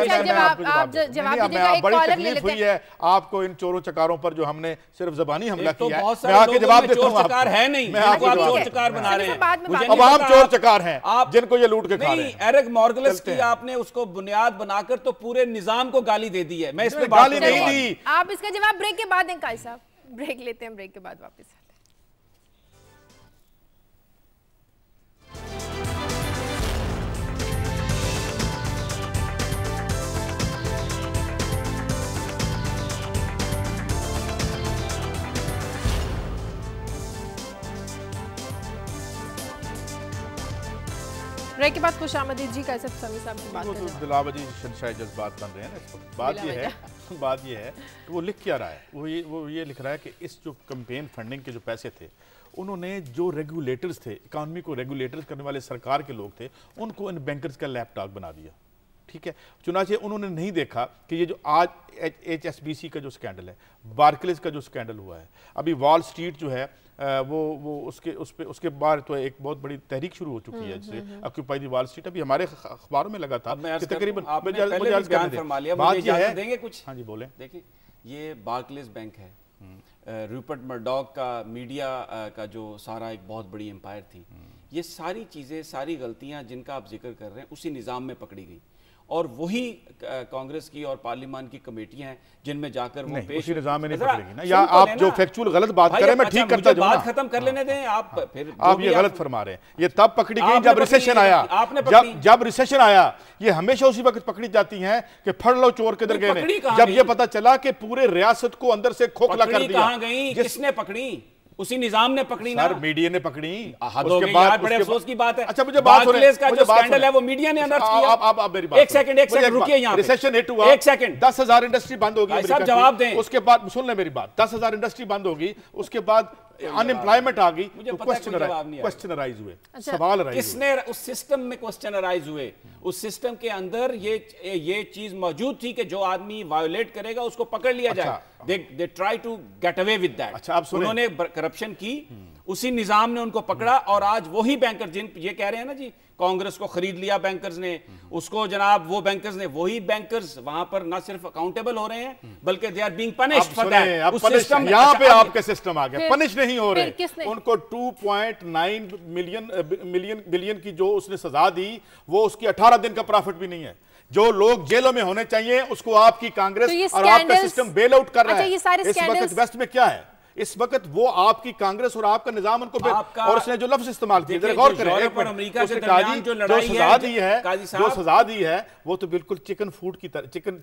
बड़ी तकलीफ हुई है आपको इन चोरों चकारों पर जो हमने सिर्फ जबानी हमला किया है। मैं आके जवाब देता हूं। चोर चकार है नहीं, आप चोर चकार बना रहे हैं। अब हम चोर चकार हैं आप जिनको ये लूट के खा रहे हैं। एरिक मॉर्गलेस की आपने उसको बुनियाद बनाकर तो पूरे निजाम को गाली दे दी है। मैं इस पे गाली नहीं दी। आप इसका जवाब ब्रेक के बाद दें काई साहब। ब्रेक लेते हैं, ब्रेक के बाद वापस आते हैं। ब्रेक के बाद खुशामदीद जी, कैसे समी साहब की बात कर रहे हैं? दिलावजी शनशाह जज्बात बन रहे हैं ना। बात ये है कि वो लिख क्या रहा है, वो ये लिख रहा है कि इस जो कैंपेन फंडिंग के जो पैसे थे, उन्होंने जो रेगुलेटर्स थे, इकॉनमी को रेगुलेटर्स करने वाले सरकार के लोग थे, उनको इन बैंकर्स का लैपटॉप बना दिया। ठीक है, चुनाचे उन्होंने नहीं देखा कि ये जो आज HSBC का जो स्कैंडल है, बार्कलेज का जो स्कैंडल हुआ है, अभी वॉल स्ट्रीट जो है वो उसके बाद तो एक बहुत बड़ी तहरीक शुरू हो चुकी है, जिससे ऑक्यूपाई दी वॉल स्ट्रीट। अभी हमारे अखबारों में लगा था कि तकरीबन बात ये है, देंगे कुछ। हाँ जी बोले। देखिए, ये बार्कलेज बैंक है, रूपर्ट मर्डॉक का मीडिया का जो सारा एक बहुत बड़ी एम्पायर थी, ये सारी चीज़ें, सारी गलतियां जिनका आप जिक्र कर रहे हैं, उसी निज़ाम में पकड़ी गई। और वही कांग्रेस की और पार्लियामान की कमेटियां हैं जिनमें जाकर वो पेश उसी निजाम में नहीं पकड़ेगी ना। या आप जो फैक्चुअल गलत बात कर रहे हैं, मैं ठीक करता जाऊं ना। बात खत्म कर लेने दें आप। फिर आप ये गलत फरमा रहे हैं। ये तब पकड़ी गई जब रिसेशन आया। जब रिसेशन आया, ये हमेशा उसी वक्त पकड़ी जाती हैं कि फड़ लो चोर किधर गए ने। जब ये पता चला कि पूरे रियासत को अंदर से खोखला कर दिया। कहां गई, किसने पकड़ी? उसी निजाम ने पकड़ी ना, मीडिया ने पकड़ी। उसके बाद बड़े अफसोस की बात है। अच्छा, मुझे बात बार्कलेज का जो स्कैंडल है वो मीडिया ने अनर्थ किया। आप मेरी बात एक सेकंड रुकिए, यहाँ रिसेशन हिट हुआ, 1 सेकंड, 10,000 इंडस्ट्री बंद होगी। साहब जवाब दें। उसके बाद सुन ले मेरी बात, 10,000 इंडस्ट्री बंद होगी, उसके बाद अनएम्प्लॉयमेंट आ गई, तो क्वेश्चन अराइज हुए, सवाल अराइज। किसने उस सिस्टम में क्वेश्चन अराइज हुए? उस सिस्टम के अंदर ये चीज मौजूद थी कि जो आदमी वायोलेट करेगा उसको पकड़ लिया जाए। They try to get away with that. अच्छा, आप सुने, उन्होंने करप्शन की, उसी निजाम ने उनको पकड़ा। और आज वही बैंकर जिन ये कह रहे हैं ना जी, कांग्रेस को खरीद लिया बैंकर्स ने, उसको जनाब वो बैंकर्स ने, वही बैंकर्स वहां पर ना सिर्फ अकाउंटेबल हो रहे हैं बल्कि they are being punished for that. उस सिस्टम में यहां पे आपके सिस्टम आ गया, पनिश नहीं हो रहे। उनको 2.9 बिलियन की जो उसने सजा दी, वो उसकी 18 दिन का प्रॉफिट भी नहीं है। जो लोग जेलों में होने चाहिए उसको आपकी कांग्रेस और आपका सिस्टम बेल आउट कर रहा है। इस वक्त वेस्ट में क्या है? इस वक्त वो आपकी कांग्रेस और आपका निजाम उनको और उसने जो लफ्ज इस्तेमाल किए, गौर करें, अमेरिका से जो सजा दी है वो तो बिल्कुल चिकन फूड की तरह, चिकन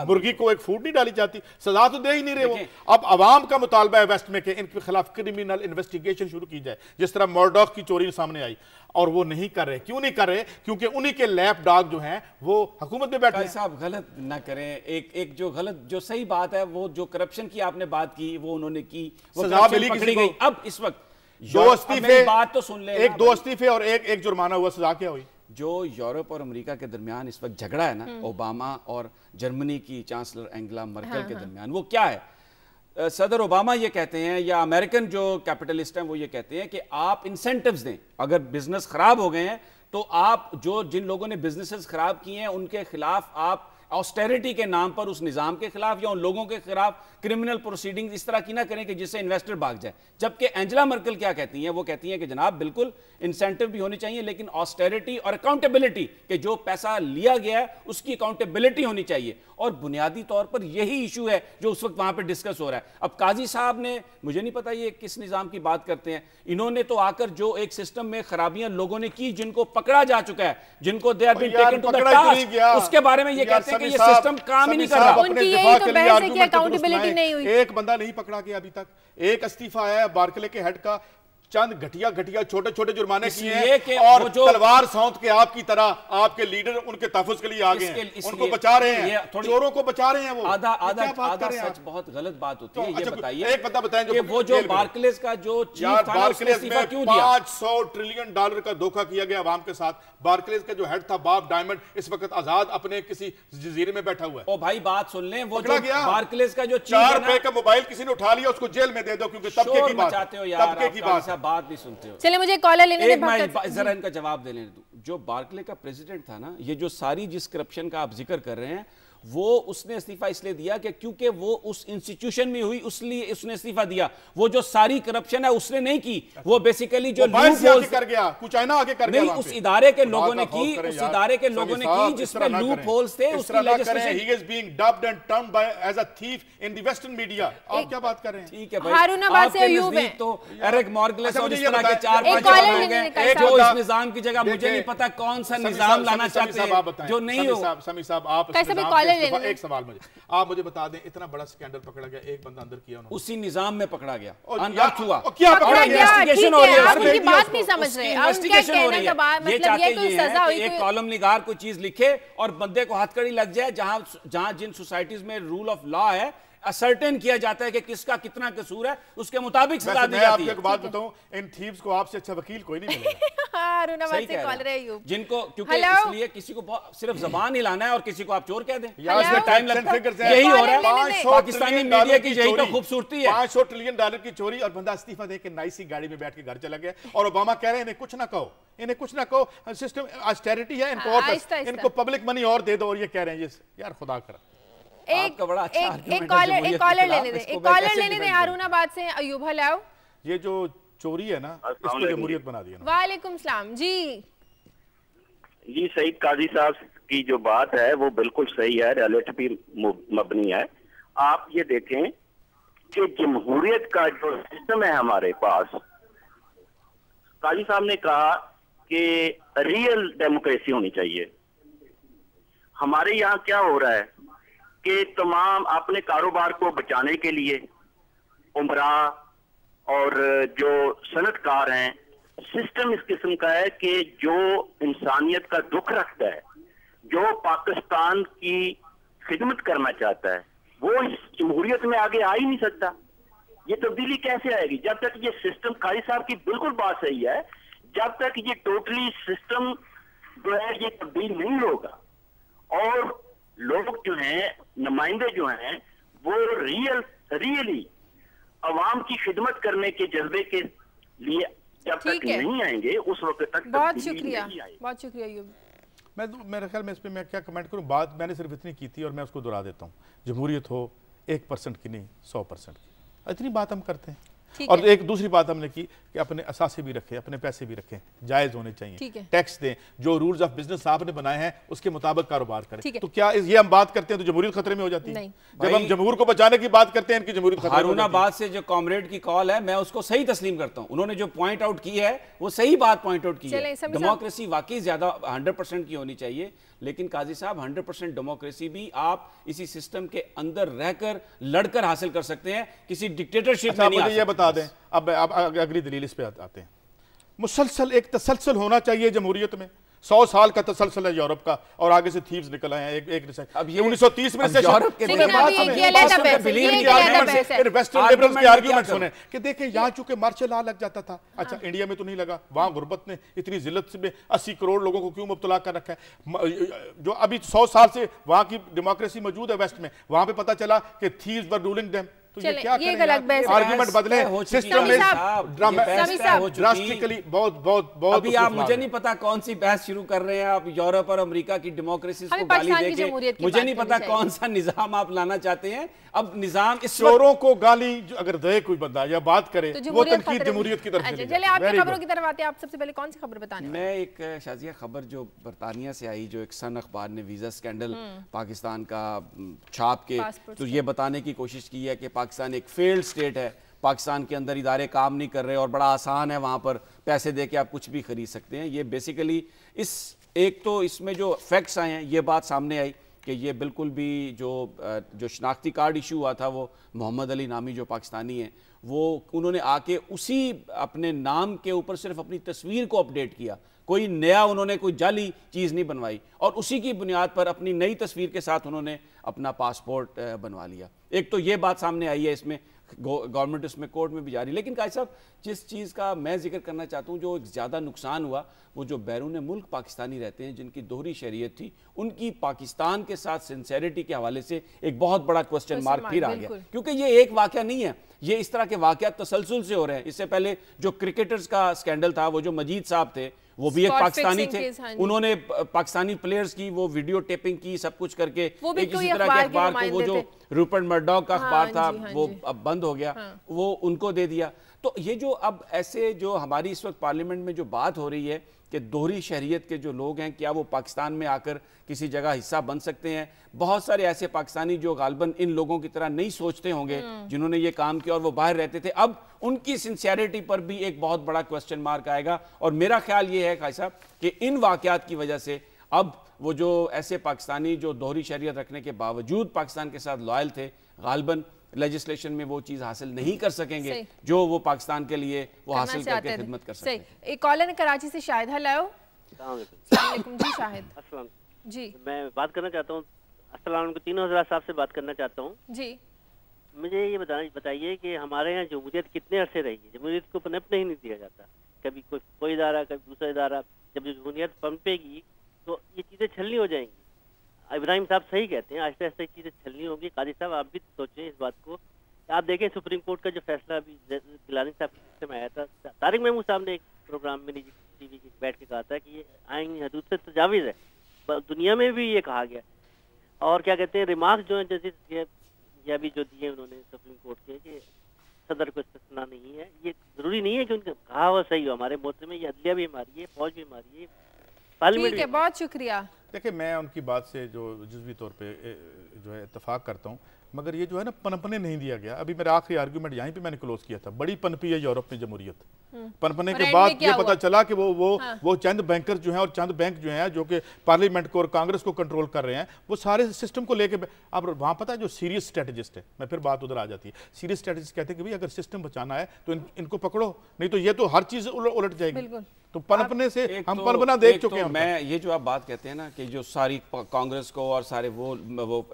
मुर्गी को एक फूड नहीं डाली जाती, सजा तो दे ही नहीं रहे वो। अब अवाम का मुतालबा है वेस्ट में कि इनके खिलाफ क्रिमिनल इन्वेस्टिगेशन शुरू की जाए, जिस तरह मर्डॉक की चोरी सामने आई, और वो नहीं कर रहे। क्यों नहीं कर रहे? क्योंकि उन्हीं के लैप डॉग जो हैं वो हुकूमत में बैठे हैं। साहब गलत ना करें, एक जो गलत, जो सही बात है, वो जो करप्शन की आपने बात की वो उन्होंने की, वो सजा मिली किसी को। अब इस वक्त 2 इस्तीफे, बात तो सुन ले, 2 इस्तीफे और एक जुर्माना हुआ, सजा क्या हुई? जो यूरोप और अमेरिका के दरमियान इस वक्त झगड़ा है ना, ओबामा और जर्मनी की चांसलर एंगेला मर्केल के दरमियान, वो क्या है? सदर ओबामा ये कहते हैं, या अमेरिकन जो कैपिटलिस्ट हैं वो ये कहते हैं कि आप इंसेंटिव्स दें। अगर बिजनेस खराब हो गए हैं तो आप जिन लोगों ने बिजनेसेस खराब किए हैं उनके खिलाफ आप ऑस्टेरिटी के नाम पर उस निजाम के खिलाफ या उन लोगों के खिलाफ क्रिमिनल प्रोसीडिंग इस तरह की ना करें कि जिससे इन्वेस्टर भाग जाए। जबकि एंजेला मर्केल क्या कहती हैं, वो कहती हैं कि जनाब बिल्कुल इंसेंटिव भी होनी चाहिए, लेकिन ऑस्टेरिटी और अकाउंटेबिलिटी के जो पैसा लिया गया है उसकी अकाउंटेबिलिटी होनी चाहिए। और बुनियादी तौर पर यही इशू है जो उस वक्त वहां पर डिस्कस हो रहा है। अब काजी साहब ने, मुझे नहीं पता ये किस निजाम की बात करते हैं, इन्होंने तो आकर जो एक सिस्टम में खराबियां लोगों ने की, जिनको पकड़ा जा चुका है, जिनको they are been taken to the task, उसके बारे में ये कहते हैं कि ये सिस्टम काम ही नहीं कर रहा। उनकी यही तो बहस है कि अकाउंटेबिलिटी नहीं हुई। एक बंदा नहीं पकड़ा गया अभी तक, एक इस्तीफा आया है बार्कले के हेड का, चंद घटिया घटिया छोटे छोटे जुर्माने किए हैं और तलवार सौंत के आपकी तरह आपके लीडर उनके तहफ़्फ़ुज़ के लिए आ गए हैं, उनको बचा रहे हैं, चोरों को बचा रहे हैं। वो आधा सच बहुत गलत बात होती है। ये बताइए, एक बता बताएं वो जो बार्कलेज का जो चीफ था, बार्कलेज में $500 ट्रिलियन का धोखा किया गया आवाम के साथ। बार्कलेज का जो हेड था बॉब डायमंड इस वक्त आजाद अपने किसी जजीरे में बैठा हुआ है। ओ भाई बात सुन लें, वो जो बार्कलेज का जो ₹4 का मोबाइल किसी ने उठा लिया, उसको जेल में दे दो, क्योंकि तबके की बात, तबके की बात, बात नहीं सुनते हो। चलिए मुझे कॉलर लेने दें, जरा इनका जवाब दे लेने दो। जो बार्कले का प्रेसिडेंट था ना, ये जो सारी जिस करप्शन का आप जिक्र कर रहे हैं, वो उसने इस्तीफा इसलिए दिया कि क्योंकि वो उस इंस्टीट्यूशन में हुई, उसलिए उसने इस्तीफा दिया। वो जो सारी करप्शन है उसने नहीं की, वो बेसिकली जो लूप कर गया, कुछ आईना आगे कर गया, नहीं उस इदारे के लोगों ने की, उस इदारे के लोगों ने की जिसमें लूप होल्स थे। उसकी legislation, he is being dubbed and termed by as a thief in the western media। आप क्या बात कर रहे हैं? ठीक है भाई, हारूनाबाद से अयूब है तो एरिक मॉर्गलेस और इस तरह के 4-5 लोग हैं जो इस निजाम की जगह, मुझे नहीं पता कौन सा निजाम लाना चाहते हैं जो नहीं हो। समी साहब, आप एक सवाल आप मुझे बता दें, इतना बड़ा स्कैंडल पकड़ा गया, एक बंदा अंदर किया उन्होंने, उसी निजाम में पकड़ा गया, अनअर्थ हुआ, क्या पकड़ा गया, इन्वेस्टिगेशन हो रही है, आप उनकी बात नहीं समझ रहे, इन्वेस्टिगेशन हो रही है। मतलब ये चाहते हैं एक कॉलम निगार कोई चीज लिखे और बंदे को हथकड़ी लग जाए, जहां जिन सोसाइटीज में रूल ऑफ लॉ है असर्टेन किया जाता है कि किसका कितना कसूर है, उसके मुताबिक सजा दी जाती है। एक बात बताऊं, इन थीव्स को आपसे अच्छा वकील कोई नहीं मिलेगा। सही कह रहे हैं, जिनको क्योंकि इसलिए किसी को सिर्फ जबान हिलाना है और किसी को आप चोर कह दें, इसमें टाइम लगता है। यही हो रहा है पाकिस्तानी मीडिया की, यही तो खूबसूरती है। $500 ट्रिलियन की चोरी और बंदा इस्तीफा दे के नाइसी गाड़ी में बैठ के घर चला गया। और ओबामा कह रहे हैं इन्हें कुछ ना कहो, इन्हें कुछ ना कहो, सिस्टम ऑस्टेरिटी है, इनको पब्लिक मनी और दे दो। और ये कह रहे हैं यार खुदा करा। एक कॉलर लेने दें हारूनाबाद से अयूब। हेलो, ये जो चोरी है ना, इसको जमहूरियत बना दिया। वालेकुम सलाम जी। जी सईद काजी साहब की जो बात है वो बिल्कुल सही है, रियलिटी मबनी है। आप ये देखें कि जमहूरियत का जो सिस्टम है हमारे पास, काजी साहब ने कहा कि रियल डेमोक्रेसी होनी चाहिए। हमारे यहाँ क्या हो रहा है कि तमाम अपने कारोबार को बचाने के लिए उमरा और जो सनतकार हैं, सिस्टम इस किस्म का है कि जो इंसानियत का दुख रखता है, जो पाकिस्तान की खिदमत करना चाहता है, वो इस जमहूरियत में आगे आ ही नहीं सकता। ये तब्दीली कैसे आएगी जब तक ये सिस्टम, कारी साहब की बिल्कुल बात सही है, जब तक ये टोटली सिस्टम जो है ये तब्दील नहीं होगा और लोग जो हैं, नुमाइंदे जो हैं, वो रियली अवाम की खिदमत करने के जज्बे के लिए जब तक नहीं आएंगे उस वक्त तक बहुत शुक्रिया, बहुत शुक्रिया अयूब। मेरे ख्याल में इस पर मैं क्या कमेंट करूं, बात मैंने सिर्फ इतनी की थी और मैं उसको दोहरा देता हूं, जमहूरियत हो 1% की नहीं 100% की, इतनी बात हम करते हैं। और एक दूसरी बात हमने की कि अपने असासे भी रखें, अपने पैसे भी रखें, जायज होने चाहिए, टैक्स दें, जो रूल्स ऑफ बिजनेस आपने बनाए हैं उसके मुताबिक कारोबार करें। तो क्या ये हम बात करते हैं तो जमहूरियत खतरे में हो जाती है? जब हम जमहूर को बचाने की बात करते हैं, इनकी जमहूरियत खतरे में हो जाती है। हारूनाबाद से जो कॉमरेड की कॉल है, मैं उसको सही तस्लीम करता हूं। उन्होंने जो पॉइंट आउट की है वो सही बात पॉइंट आउट की है। डेमोक्रेसी वाकई ज्यादा 100% की होनी चाहिए, लेकिन काजी साहब 100% डेमोक्रेसी भी आप इसी सिस्टम के अंदर रहकर लड़कर हासिल कर सकते हैं, किसी डिक्टेटरशिप में नहीं। मुझे ये बता दें, अब अगली दलील इस पे आते हैं, मुसलसल एक तसलसल होना चाहिए जमहूरियत में। 100 साल का तसलसल है यूरोप का और आगे से थीव्स निकल आए हैं। एक अब ये 1930 में से यूरोप के वेस्टर्न लिबरल्स के आर्गुमेंट सुने कि देखिए यहाँ चूंकि मार्शल लॉ लग जाता था, अच्छा इंडिया में तो नहीं लगा, वहां गुर्बत ने इतनी जिल्लत में 80 करोड़ लोगों को क्यों मुब्तला कर रखा है। जो अभी 100 साल से वहां की डेमोक्रेसी मौजूद है वेस्ट में, वहां पे पता चला कि थीव्स वर रूलिंग देम। तो ये क्या ये गलत बहस है। आर्गुमेंट बदले, सिस्टम में ड्रास्टिकली बहुत अभी आप मुझे नहीं पता कौन सी बहस शुरू कर रहे हैं आप यूरोप और अमेरिका की डेमोक्रेसी को गाली देके, मुझे नहीं पता कौन सा निजाम आप लाना चाहते हैं। अब निजाम इस चोरों को गाली अगर दे कोई बंदा या बात करे तो वो तनकीद जमहूरियत की तरफ चले। चलिए आपकी खबरों की तरफ आते हैं, आप सबसे पहले कौन सी खबर बताने? मैं एक शाजिया खबर जो बरतानिया से आई, जो एक सन अखबार ने वीज़ा स्कैंडल पाकिस्तान का छाप के तो ये बताने की कोशिश की है कि पाकिस्तान एक फेल्ड स्टेट है, पाकिस्तान के अंदर इदारे काम नहीं कर रहे और बड़ा आसान है वहाँ पर पैसे दे के आप कुछ भी खरीद सकते हैं। ये बेसिकली एक तो इसमें जो फैक्ट्स आए हैं ये बात सामने आई कि ये बिल्कुल भी जो शनाख्ती कार्ड इशू हुआ था वो मोहम्मद अली नामी जो पाकिस्तानी हैं वो उन्होंने आके उसी अपने नाम के ऊपर सिर्फ अपनी तस्वीर को अपडेट किया, कोई नया उन्होंने कोई जाली चीज़ नहीं बनवाई और उसी की बुनियाद पर अपनी नई तस्वीर के साथ उन्होंने अपना पासपोर्ट बनवा लिया। एक तो ये बात सामने आई है, इसमें गवर्नमेंट उसमें कोर्ट में भी जा रही है। लेकिन काजी साहब जिस चीज़ का मैं जिक्र करना चाहता हूँ जो एक ज़्यादा नुकसान हुआ वो जो बैरून मुल्क पाकिस्तानी रहते हैं जिनकी दोहरी शरीयत थी, उनकी पाकिस्तान के साथ सिंसेरिटी के हवाले से एक बहुत बड़ा क्वेश्चन मार्क फिर आ गया, क्योंकि ये एक वाक़या नहीं है, ये इस तरह के वाक़यात तसलसल से हो रहे हैं। इससे पहले जो क्रिकेटर्स का स्कैंडल था वो जो मजीद साहब थे वो भी एक पाकिस्तानी थे, उन्होंने पाकिस्तानी प्लेयर्स की वो वीडियो टेपिंग की सब कुछ करके एक इसी तरह के अखबार को वो जो रूपर्ट मर्डॉक का अखबार था वो अब बंद हो गया, वो उनको दे दिया। तो ये जो अब ऐसे जो हमारी इस वक्त पार्लियामेंट में जो बात हो रही है कि दोहरी शरीयत के जो लोग हैं क्या वो पाकिस्तान में आकर किसी जगह हिस्सा बन सकते हैं, बहुत सारे ऐसे पाकिस्तानी जो गालबन इन लोगों की तरह नहीं सोचते होंगे जिन्होंने ये काम किया और वो बाहर रहते थे, अब उनकी सिंसियरिटी पर भी एक बहुत बड़ा क्वेश्चन मार्क आएगा। और मेरा ख्याल ये है खाई साहब कि इन वाकयात की वजह से अब वो जो ऐसे पाकिस्तानी जो दोहरी शरीयत रखने के बावजूद पाकिस्तान के साथ लॉयल थे, गालबन लेजिस्लेशन में वो चीज हासिल नहीं कर सकेंगे जो वो पाकिस्तान के लिए वो हासिल करके खिदमत कर सकते हैं। एक कॉलर ने कराची से शाहिद, हेलो जी शाहिद। अस्सलाम जी, मैं बात करना चाहता हूँ, अस्सलाम वालेकुम, तीनों हज़रात साहब से बात करना चाहता हूँ जी। मुझे ये बताइए कि हमारे यहाँ जमहूरियत कितने अरसे रही है? जमहूरियत को पनपने ही नहीं दिया जाता, कभी कोई इदारा कभी दूसरा इदारा, जब जमहूरियत पनपेगी तो ये चीज़ें छलनी हो जाएंगी। इब्राहिम साहब सही कहते हैं, आहिस्ता आहिस्ता चीज़ें छलनी होंगी। काजी साहब आप भी सोचें इस बात को। आप देखें सुप्रीम कोर्ट का जो फैसला अभी गिलानी साहब के सिस्टम में आया था, तारिक महमूद साहब ने एक प्रोग्राम में निजी टीवी की बैठ के कहा था कि ये आईनी हदूद से तजावीज़ है, दुनिया में भी ये कहा गया। और क्या कहते हैं रिमार्क जो है जस्टिस ये अभी जो दिए उन्होंने सुप्रीम कोर्ट के कि सदर को इस्तेस्ना नहीं है, ये ज़रूरी नहीं है कि उनका कहा हुआ सही हो। हमारे मुल्क में ये अदलिया भी हमारी है, फौज भी हमारी है, पार्लियामेंट भी। बहुत शुक्रिया। देखिए मैं उनकी बात से जो जुज़वी तौर पे जो है इत्तेफाक करता हूँ, मगर ये जो है ना पनपने नहीं दिया गया। अभी मेरा आखिरी आर्गुमेंट यहीं पे मैंने क्लोज किया था, बड़ी पनपी है यूरोप में जमहूरियत। पनपने के बाद ये पता चला कि वो चंद बैंकर जो हैं और चंद बैंक जो हैं जो कि पार्लियामेंट को और कांग्रेस को कंट्रोल कर रहे हैं, वो सारे सिस्टम को लेके अब वहाँ पता है जो सीरियस स्ट्रेटेजिस्ट है, मैं फिर बात उधर आ जाती है, सीरियस स्ट्रेटेजिस्ट कहते हैं कि भाई अगर सिस्टम बचाना है तो इनको पकड़ो, नहीं तो ये तो हर चीज उलट जाएगी। तो पनपने से हम पनपना देख चुके हैं। मैं ये जो आप बात कहते हैं ना कि जो सारी कांग्रेस को और सारे वो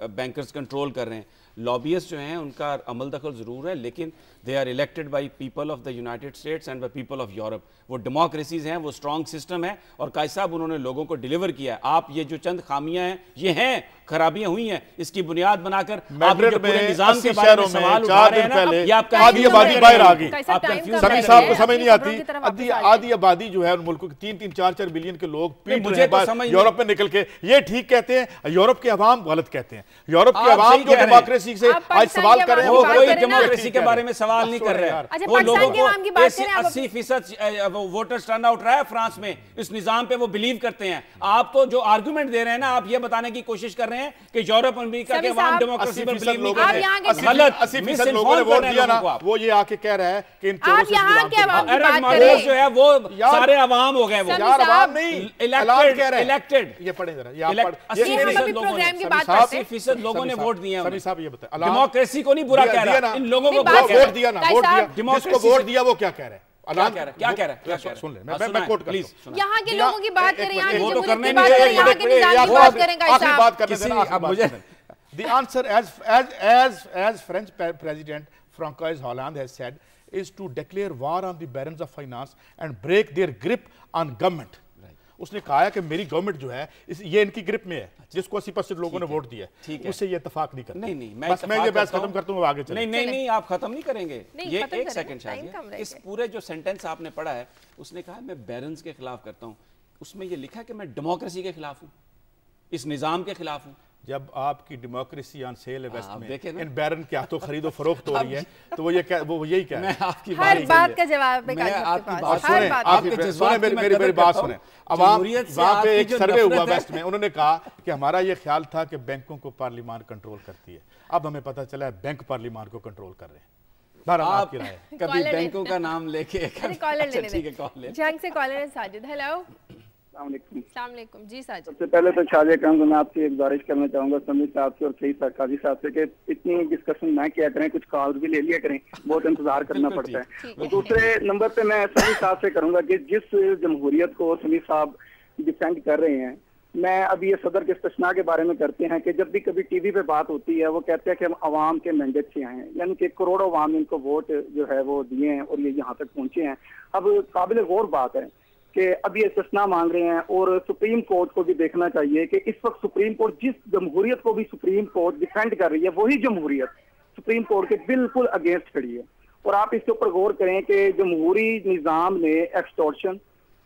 बैंकर्स कंट्रोल कर रहे हैं, लॉबियस्ट जो हैं उनका अमल दखल ज़रूर है, लेकिन they are elected by people of the United States and by people of Europe. वो डेमोक्रेसीज हैं, वो स्ट्रॉन्ग सिस्टम है और काजी साहब उन्होंने लोगों को डिलीवर किया है। आप ये जो चंद खामियां हैं ये हैं, खराबियां हुई हैं, इसकी बुनियाद बनाकर आप जो पूरे निजाम के बारे में सवाल उठा रहे हैं ना, ये आपका आधी आबादी बाहर आ गई। सभी साहब को समझ नहीं आती, आधी आबादी जो है उन मुल्कों की 3-3, 4-4 बिलियन के लोग पीट रहे हैं यूरोप में निकल के। ये ठीक कहते हैं, यूरोप के अवाम गलत कहते हैं। यूरोप के अवाम जो डेमोक्रेसी से आज सवाल कर रहे हैं, वो कोई डेमोक्रेसी के बारे में सवाल नहीं कर रहे हैं। वो लोगों को 80% वोटर्स टर्न आउट रहा है फ्रांस में, इस निजाम पे वो बिलीव करते हैं। आप तो जो आर्गुमेंट दे रहे हैं ना, आप ये बताने की कोशिश कर रहे हैं कि यूरोप अमेरिका के अवाम डेमोक्रेसी पर बिलीव नहीं करते। गलत, 80% लोगों ने वोट दिया ना, वो ये आके कह रहा है कि इन चोरों से अरब मार्केट जो है वो सारे अवाम हो गए। वो यार अवाम नहीं, इलेक्टेड ये पढ़े जरा, 80% लोगों ने वोट दिए। सभी साहब ये बताएं, डेमोक्रेसी को नहीं बुरा कह रहा, इन लोगों को वोट दिया ना, वोट दिया, जिसको वोट दिया वो क्या कह रहे हैं, क्या कह रहा है? सुन ले, मैं कोट प्लीज। यहाँ के लोगों की बात करें, यहाँ की वो तो जमहूरियत करने की बात करें, यहाँ के निजाम की बात करें। आखिरी बात करने देना मुझे। The answer as French President François Hollande has said is to declare war on the barons of finance and break their grip on government. उसने कहा कि मेरी गवर्नमेंट जो है ये इनकी ग्रिप में है, जिसको 80% लोगों ने वोट दिया है, उससे ये इत्तेफाक नहीं करता। नहीं, बस मैं ये बहस खत्म करता हूँ, आगे चलें। नहीं, आप खत्म नहीं करेंगे। ये एक सेकंड शायद, इस पूरे जो सेंटेंस आपने पढ़ा है, उसने कहा मैं बैरन्स के खिलाफ करता हूँ, उसमें ये लिखा है कि मैं डेमोक्रेसी के खिलाफ हूँ, इस निज़ाम के खिलाफ हूँ। जब आपकी डेमोक्रेसी ऑन सेल है वेस्ट में, ना? इन बैरन क्या तो खरीदो फरोख्त हो रही है, तो वो यही क्या है? मैं आपकी हर बात का जवाब है, मेरी बात सुने। अवाम वहाँ पे एक सर्वे हुआ वेस्ट में, उन्होंने कहा कि हमारा ये ख्याल था कि बैंकों को पार्लियामान कंट्रोल करती है, अब हमें पता चला है बैंक पार्लियामान को कंट्रोल कर रहे हैं। आपकी राय? कभी बैंकों का नाम लेके कॉलर जंग से कॉलर है साजिद। हेलो, अस्सलाम वालेकुम जी साजिद। सबसे पहले तो शाजिद खान को मैं आपसे एक गुजारिश करना चाहूँगा समीर साहब से और सईद काजी साहब से कि इतनी डिस्कशन ना किया करें, कुछ कॉल भी ले लिया करें, बहुत इंतजार करना पड़ता है। तो दूसरे नंबर पे मैं समीर साहब से करूँगा कि जिस जमहूरियत को समीर साहब डिफेंड कर रहे हैं, मैं अभी ये सदर के इस्तिस्ना के बारे में करते हैं कि जब भी कभी टीवी पे बात होती है वो कहते हैं कि हम आवाम के मैंडेट से आए हैं, यानी कि करोड़ों आवाम ने इनको वोट जो है वो दिए हैं और ये यहाँ तक पहुंचे हैं। अब काबिल गौर बात है कि अब ये इस्तिस्ना मांग रहे हैं और सुप्रीम कोर्ट को भी देखना चाहिए कि इस वक्त सुप्रीम कोर्ट जिस जमहूरियत को भी सुप्रीम कोर्ट डिफेंड कर रही है, वही जमहूरियत सुप्रीम कोर्ट के बिल्कुल अगेंस्ट खड़ी है। और आप इसके ऊपर गौर करें कि जमहूरी निज़ाम ने एक्सटॉर्शन,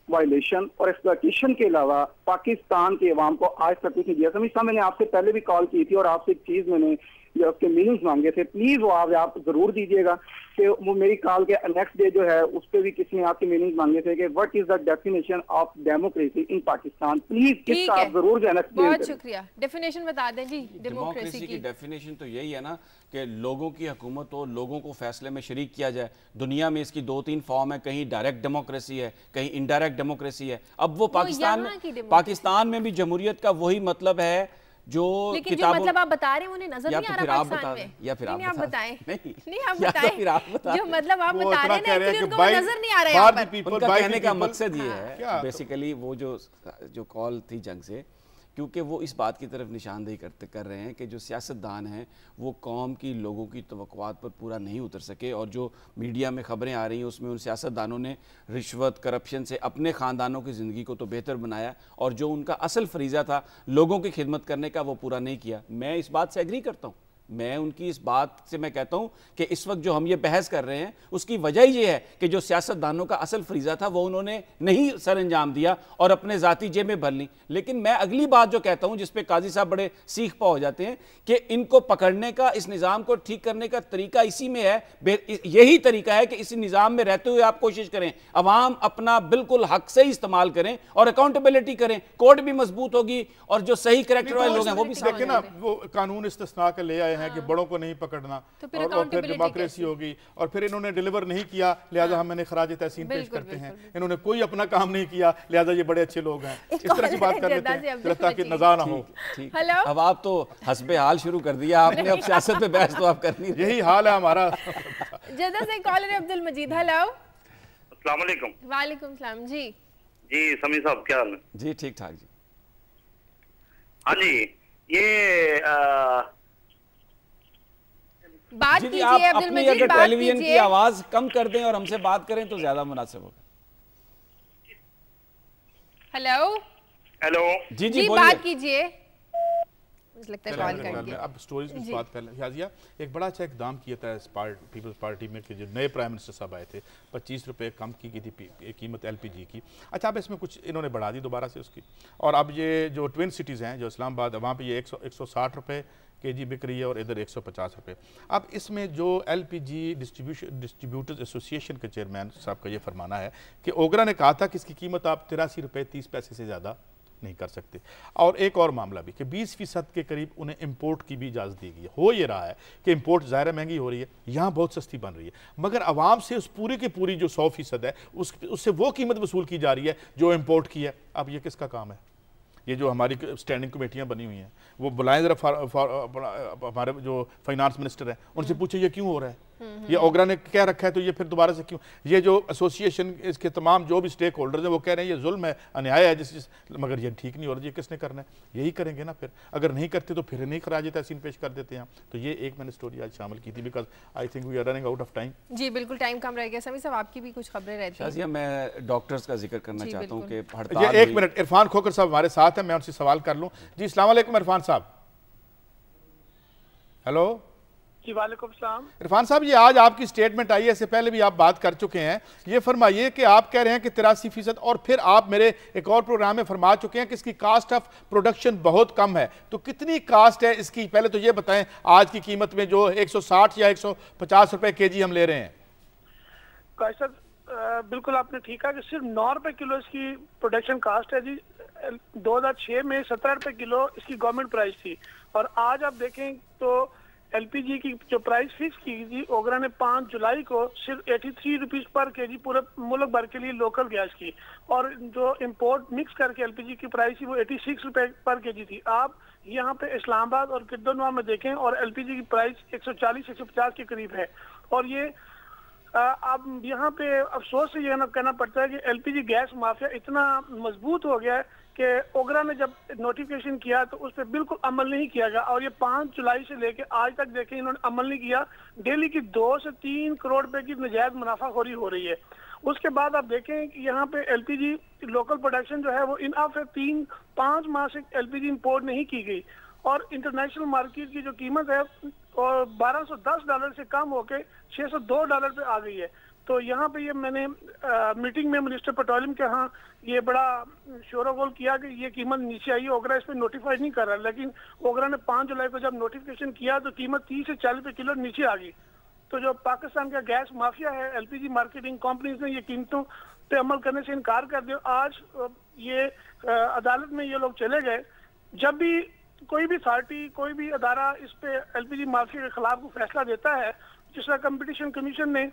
वायलेशन और एक्सप्लॉयटेशन के अलावा पाकिस्तान के अवाम को आज तक कुछ नहीं दिया। समीर साहब, मैंने आपसे पहले भी कॉल की थी और आपसे एक चीज मैंने जो उसके मीनिंग्स मांगे थे, प्लीज वो आप जरूर दीजिएगा कि वो मेरी कॉल के नेक्स्ट डे जो है उस पर भी किसी ने आपके मीनिंग्स मांगे थे कि what is the definition of democracy in Pakistan. Please इसका आप जरूर जो है ना एक्सप्लेन बहुत शुक्रिया, डेफिनेशन बता दें जी डेमोक्रेसी की। डेफिनेशन तो यही है ना कि लोगों की हुकूमत हो, लोगों को फैसले में शरीक किया जाए। दुनिया में इसकी 2-3 फॉर्म है, कहीं डायरेक्ट डेमोक्रेसी है, कहीं इनडायरेक्ट डेमोक्रेसी है। अब वो पाकिस्तान में भी जमहूरियत का वही मतलब है जो लेकिन जो मतलब आप बता रहे हैं उन्हें नजर नहीं आ रहा पाकिस्तान में। या फिर आप बताएं। नहीं आप बताएं। जो मतलब आप बता रहे हैं ना, उनको नजर नहीं आ रहा है यहाँ पर। उनका कहने का मकसद ये है बेसिकली वो जो कॉल थी जंग से, क्योंकि वो इस बात की तरफ निशानदेही कर रहे हैं कि जो सियासतदान हैं वो कौम की लोगों की तवक्कुआत पर पूरा नहीं उतर सके, और जो मीडिया में खबरें आ रही हैं उसमें उन सियासतदानों ने रिश्वत, करप्शन से अपने ख़ानदानों की ज़िंदगी को तो बेहतर बनाया, और जो उनका असल फरीज़ा था लोगों की खिदमत करने का वो पूरा नहीं किया। मैं इस बात से एग्री करता हूँ, मैं उनकी इस बात से मैं कहता हूं कि इस वक्त जो हम ये बहस कर रहे हैं उसकी वजह ये है कि जो सियासतदानों का असल फरीज़ा था वो उन्होंने नहीं सर अंजाम दिया और अपने ज़ाती जेबें भर ली। लेकिन मैं अगली बात जो कहता हूं जिस पे काजी साहब बड़े सीख पा हो जाते हैं कि इनको पकड़ने का, इस निज़ाम को ठीक करने का तरीका इसी में है, यही तरीका है कि इस निज़ाम में रहते हुए आप कोशिश करें अवाम अपना बिल्कुल हक से इस्तेमाल करें और अकाउंटेबिलिटी करें, कोर्ट भी मजबूत होगी और जो सही करेक्टर वाले लोग हैं वो भी देखें ना, वो कानून इस्तिस्ना के ले आए हैं कि बड़ों को नहीं पकड़ना, तो और फिर डेमोक्रेसी होगी, और फिर इन्होंने डिलीवर नहीं किया लिहाजा हम इन्हें खराज तहसीन पेश करते हैं। इन्होंने कोई अपना काम नहीं किया लिहाजा ये बड़े अच्छे लोग हैं। इस तरह की बात कर लेते हैं ताकि नज़ा ना हो। अब आप तो हस्बे हाल शुरू कर दिया आपने, अब सियासत पे बहस तो आप करनी, यही हाल है हमारा। जद्दा से कॉलर अब्दुल मजीद। हेलो, अस्सलाम वालेकुम। वालेकुम सलाम जी। जी समीर साहब क्या हाल है? जी ठीक ठाक जी। हाँ जी, ये बात कीजिए अब्दुल मजीद, अगर टेलीविजन की आवाज कम कर दें और हमसे बात करें तो ज्यादा मुनासिब होगा। हेलो हेलो जी जी बात कीजिए। लगता है कॉल कर दिया। अब स्टोरीज की बात कर लें। शाजिया, एक बड़ा अच्छा इकदाम किया था पीपल्स पार्टी में कि जो नए प्राइम मिनिस्टर साहब आए थे, 25 रुपये कम की गई थी कीमत LPG की। अच्छा, अब इसमें कुछ इन्होंने बढ़ा दी दोबारा से उसकी, और अब ये जो ट्विन सिटीज़ हैं जो इस्लामाबाद, वहाँ पे ये 160 रुपये kg बिक रही है और इधर 150 रुपये। अब इसमें जो LPG डिस्ट्रीब्यूटर्स एसोसिएशन के चेयरमैन साहब का ये फरमाना है कि ओगरा ने कहा था कि इसकी कीमत आप 83 रुपये 30 पैसे से ज़्यादा नहीं कर सकते। और एक और मामला भी कि 20% के करीब उन्हें इंपोर्ट की भी इजाज़त दी गई है। हो ये रहा है कि इंपोर्ट ज़ाहिर महंगी हो रही है, यहाँ बहुत सस्ती बन रही है, मगर आवाम से उस पूरी की पूरी जो 100% है उससे वो कीमत वसूल की जा रही है जो इंपोर्ट की है। अब ये किसका काम है? ये जो हमारी स्टैंडिंग कमेटियाँ बनी हुई हैं वो बुलाएं ज़रा, हमारे जो फाइनेंस मिनिस्टर हैं उनसे पूछे ये क्यों हो रहा है। ये ओगरा ने क्या रखा है, तो ये फिर दोबारा से क्यों, ये जो एसोसिएशन इसके तमाम जो भी स्टेक होल्डर्स हैं वो कह रहे हैं ये जुल्म है, अन्याय है, मगर ये ठीक नहीं हो रहा, ये किसने करना है, यही करेंगे ना फिर, अगर नहीं करते तो फिर नहीं खराज तहसीन पेश कर देते हैं। तो ये एक मैंने स्टोरी आज शामिल की थी, because I think we are running out of time. जी बिल्कुल, टाइम कम रह गया। समी साहब आपकी भी कुछ खबरें रहती हैं? मैं डॉक्टर्स का जिक्र करना चाहता हूँ कि हड़ताल, एक मिनट, इरफान खोकर साहब हमारे साथ हैं, मैं उनसे सवाल कर लूँ। जी अस्सलाम वालेकुम इरफान साहब। हेलो जी वालेकुम सलाम। इरफान साहब, ये आज आपकी स्टेटमेंट आई है, इससे पहले भी आप बात कर चुके हैं, ये फरमाइए कि आप कह रहे हैं कि 83%, और फिर आप मेरे एक और प्रोग्राम में फरमा चुके हैं कि इसकी कास्ट ऑफ प्रोडक्शन बहुत कम है, तो कितनी कास्ट है इसकी, पहले तो ये बताएं आज की कीमत में जो 160 या 150 रुपए केजी हम ले रहे हैं। सर बिल्कुल आपने ठीक है कि सिर्फ 9 रुपए किलो इसकी प्रोडक्शन कास्ट है जी। 2006 में 17 रुपए किलो इसकी गवर्नमेंट प्राइस थी, और आज आप देखें तो एलपीजी की जो प्राइस फिक्स की थी ओगरा ने 5 जुलाई को सिर्फ 83 रुपीज पर केजी पूरे मुल्क भर के लिए लोकल गैस की, और जो इंपोर्ट मिक्स करके एलपीजी की प्राइस थी वो 86 रुपए पर केजी थी। आप यहाँ पे इस्लामाबाद और किर्दोनवा में देखें और एलपीजी की प्राइस 140-150 के करीब है। और ये अब यहाँ पे अफसोस से यह कहना पड़ता है कि एलपीजी गैस माफिया इतना मजबूत हो गया है कि ओगरा ने जब नोटिफिकेशन किया तो उस पर बिल्कुल अमल नहीं किया गया, और ये 5 जुलाई से लेके आज तक देखें इन्होंने अमल नहीं किया। डेली की 2 से 3 करोड़ रुपए की नजायज मुनाफाखोरी हो रही है। उसके बाद आप देखें कि यहाँ पे एलपीजी लोकल प्रोडक्शन जो है वो इन अब 3-5 माह से एलपीजी इंपोर्ट नहीं की गई, और इंटरनेशनल मार्केट की जो कीमत है और $1210 से कम होकर $602 पे आ गई है। तो यहाँ पे ये मैंने मीटिंग में मिनिस्टर पेट्रोलियम के यहाँ ये बड़ा शोरगोल किया कि ये कीमत नीचे आई है, ओगरा इस पर नोटिफाई नहीं कर रहा, लेकिन ओगरा ने 5 जुलाई को जब नोटिफिकेशन किया तो कीमत 30 से 40 रुपए किलो नीचे आ गई। तो जो पाकिस्तान का गैस माफिया है, एलपीजी मार्केटिंग कंपनीज ने ये कीमतों पे अमल करने से इनकार कर दिया। आज ये अदालत में ये लोग चले गए। जब भी कोई भी अथॉरिटी, कोई भी अदारा इस पे एलपीजी माफिया के खिलाफ को फैसला देता है, जिसका कंपटीशन कमीशन ने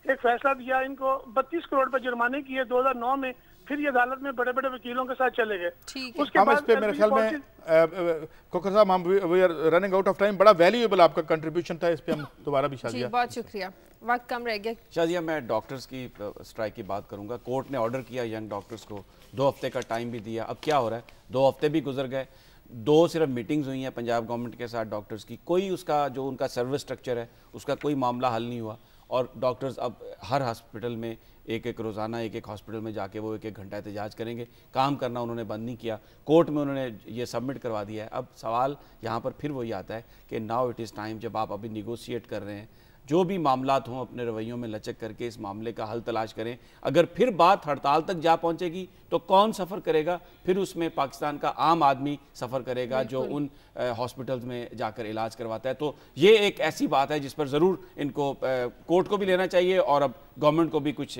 एक फैसला दिया, इनको 32 करोड़ रुपए जुर्माने किए 2009 में, फिर ये अदालत में बड़े बड़े वकीलों के साथ चले गए। उसके बाद मेरे ख्याल में खोकर साहब हम we are running out of time, बड़ा वैल्यूएबल आपका कंट्रीब्यूशन था, इस पे हम दोबारा भी शाजिया। बहुत शुक्रिया, वक्त कम रह गया। शाजिया, मैं डॉक्टर्स की स्ट्राइक की बात करूंगा। कोर्ट ने ऑर्डर किया यंग डॉक्टर्स को, 2 हफ्ते का टाइम भी दिया। अब क्या हो रहा है, 2 हफ्ते भी गुजर गए, 2 सिर्फ मीटिंग्स हुई हैं पंजाब गवर्नमेंट के साथ डॉक्टर्स की, कोई उसका जो उनका सर्विस स्ट्रक्चर है उसका कोई मामला हल नहीं हुआ। और डॉक्टर्स अब हर हॉस्पिटल में एक रोज़ाना एक हॉस्पिटल में जाके वो 1 घंटा एहतजाज करेंगे, काम करना उन्होंने बंद नहीं किया। कोर्ट में उन्होंने ये सबमिट करवा दिया है। अब सवाल यहाँ पर फिर वही आता है कि नाउ इट इज़ टाइम, जब आप अभी निगोशिएट कर रहे हैं, जो भी मामलात हों अपने रवैयों में लचक करके इस मामले का हल तलाश करें। अगर फिर बात हड़ताल तक जा पहुंचेगी तो कौन सफ़र करेगा, फिर उसमें पाकिस्तान का आम आदमी सफ़र करेगा जो उन हॉस्पिटल्स में जाकर इलाज करवाता है। तो ये एक ऐसी बात है जिस पर ज़रूर इनको कोर्ट को भी लेना चाहिए और अब गवर्नमेंट को भी कुछ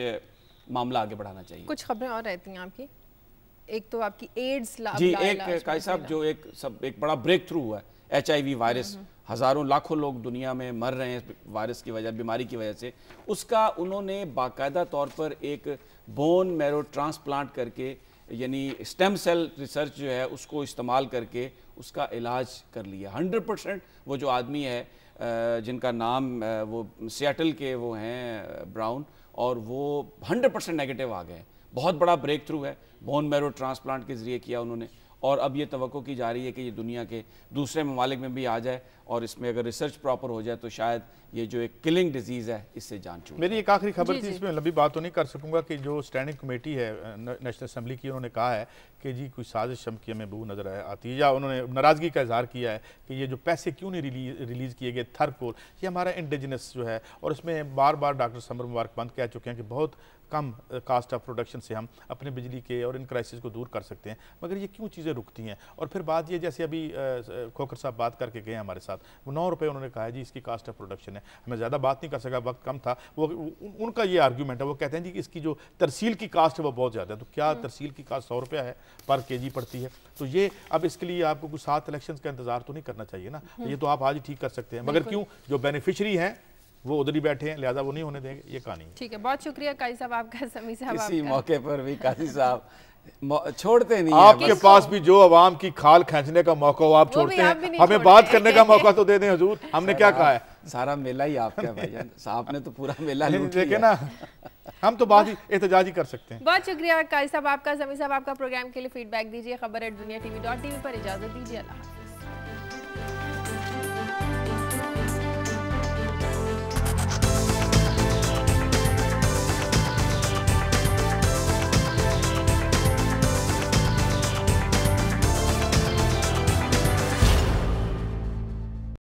मामला आगे बढ़ाना चाहिए। कुछ खबरें और रहती हैं आपकी, एक तो आपकी एड्स जी, एक काई साहब जो एक बड़ा ब्रेक थ्रू हुआ है, HIV वायरस, हज़ारों लाखों लोग दुनिया में मर रहे हैं वायरस की वजह, बीमारी की वजह से। उसका उन्होंने बाकायदा तौर पर एक बोन मैरो ट्रांसप्लांट करके, यानी स्टेम सेल रिसर्च जो है उसको इस्तेमाल करके उसका इलाज कर लिया। 100% वो जो आदमी है जिनका नाम वो सियाटल के वो हैं ब्राउन, और वो 100% नेगेटिव आ गए। बहुत बड़ा ब्रेक थ्रू है, बोन मैरो ट्रांसप्लांट के ज़रिए किया उन्होंने, और अब ये तवक्को की जा रही है कि ये दुनिया के दूसरे ममालिक में भी आ जाए, और इसमें अगर रिसर्च प्रॉपर हो जाए तो शायद ये जो एक किलिंग डिजीज़ है इससे जान छूटे। मेरी एक आखिरी खबर थी, इसमें लंबी बात तो नहीं कर सकूंगा, कि जो स्टैंडिंग कमेटी है नेशनल असम्बली की, उन्होंने कहा है कि जी कोई साजिश की हमें बू नज़र आती है, या उन्होंने नाराज़गी का इजहार किया है कि ये जो पैसे क्यों नहीं रिलीज़ किए गए थरकोल, ये हमारा इंडिजिनस जो है, और इसमें बार बार डॉक्टर समर मुबारकबाद कह चुके हैं कि बहुत कम कास्ट ऑफ प्रोडक्शन से हम अपने बिजली के और इन क्राइसिस को दूर कर सकते हैं, मगर ये क्यों चीज़ें रुकती हैं। और फिर बात ये, जैसे अभी खोकर साहब बात करके गए हमारे साथ, वो 9 रुपये उन्होंने कहा है जी इसकी कास्ट ऑफ प्रोडक्शन है। मैं ज़्यादा बात नहीं कर सका, वक्त कम था। वो उनका ये आर्ग्यूमेंट है, वो कहते हैं जी कि इसकी जो तरसील की कास्ट है वो बहुत ज़्यादा है। तो क्या तरसील की कास्ट 100 रुपया है पर केजी पड़ती है? तो ये अब इसके लिए आपको कुछ 7 इलेक्शन का इंतजार तो नहीं करना चाहिए ना, ये तो आप आज ही ठीक कर सकते हैं, मगर क्यों जो बेनिफिशरी हैं वो उधर ही बैठे हैं, लिहाजा वो नहीं होने देंगे, ये कहानी है। ठीक है, बहुत शुक्रिया काजी साहब आपका, समी साहब आपका। इसी मौके पर भी काजी साहब छोड़ते नहीं, आपके पास भी जो अवाम की खाल खींचने का मौका हो आप छोड़ते हैं, हमें बात करने का मौका तो दे दें हुजूर, हमने क्या कहा है। सारा मेला ही आपका है भाईजान, आपने तो पूरा मेला लूट देखे लिया। ना, हम तो बात ही एहतजाज ही कर सकते हैं। बहुत शुक्रिया काजी साहब आपका, समी साहब आपका। प्रोग्राम के लिए फीडबैक दीजिए। खबर@दुनिया TV.tv पर इजाजत दीजिए। अल्लाह हाफ़िज़।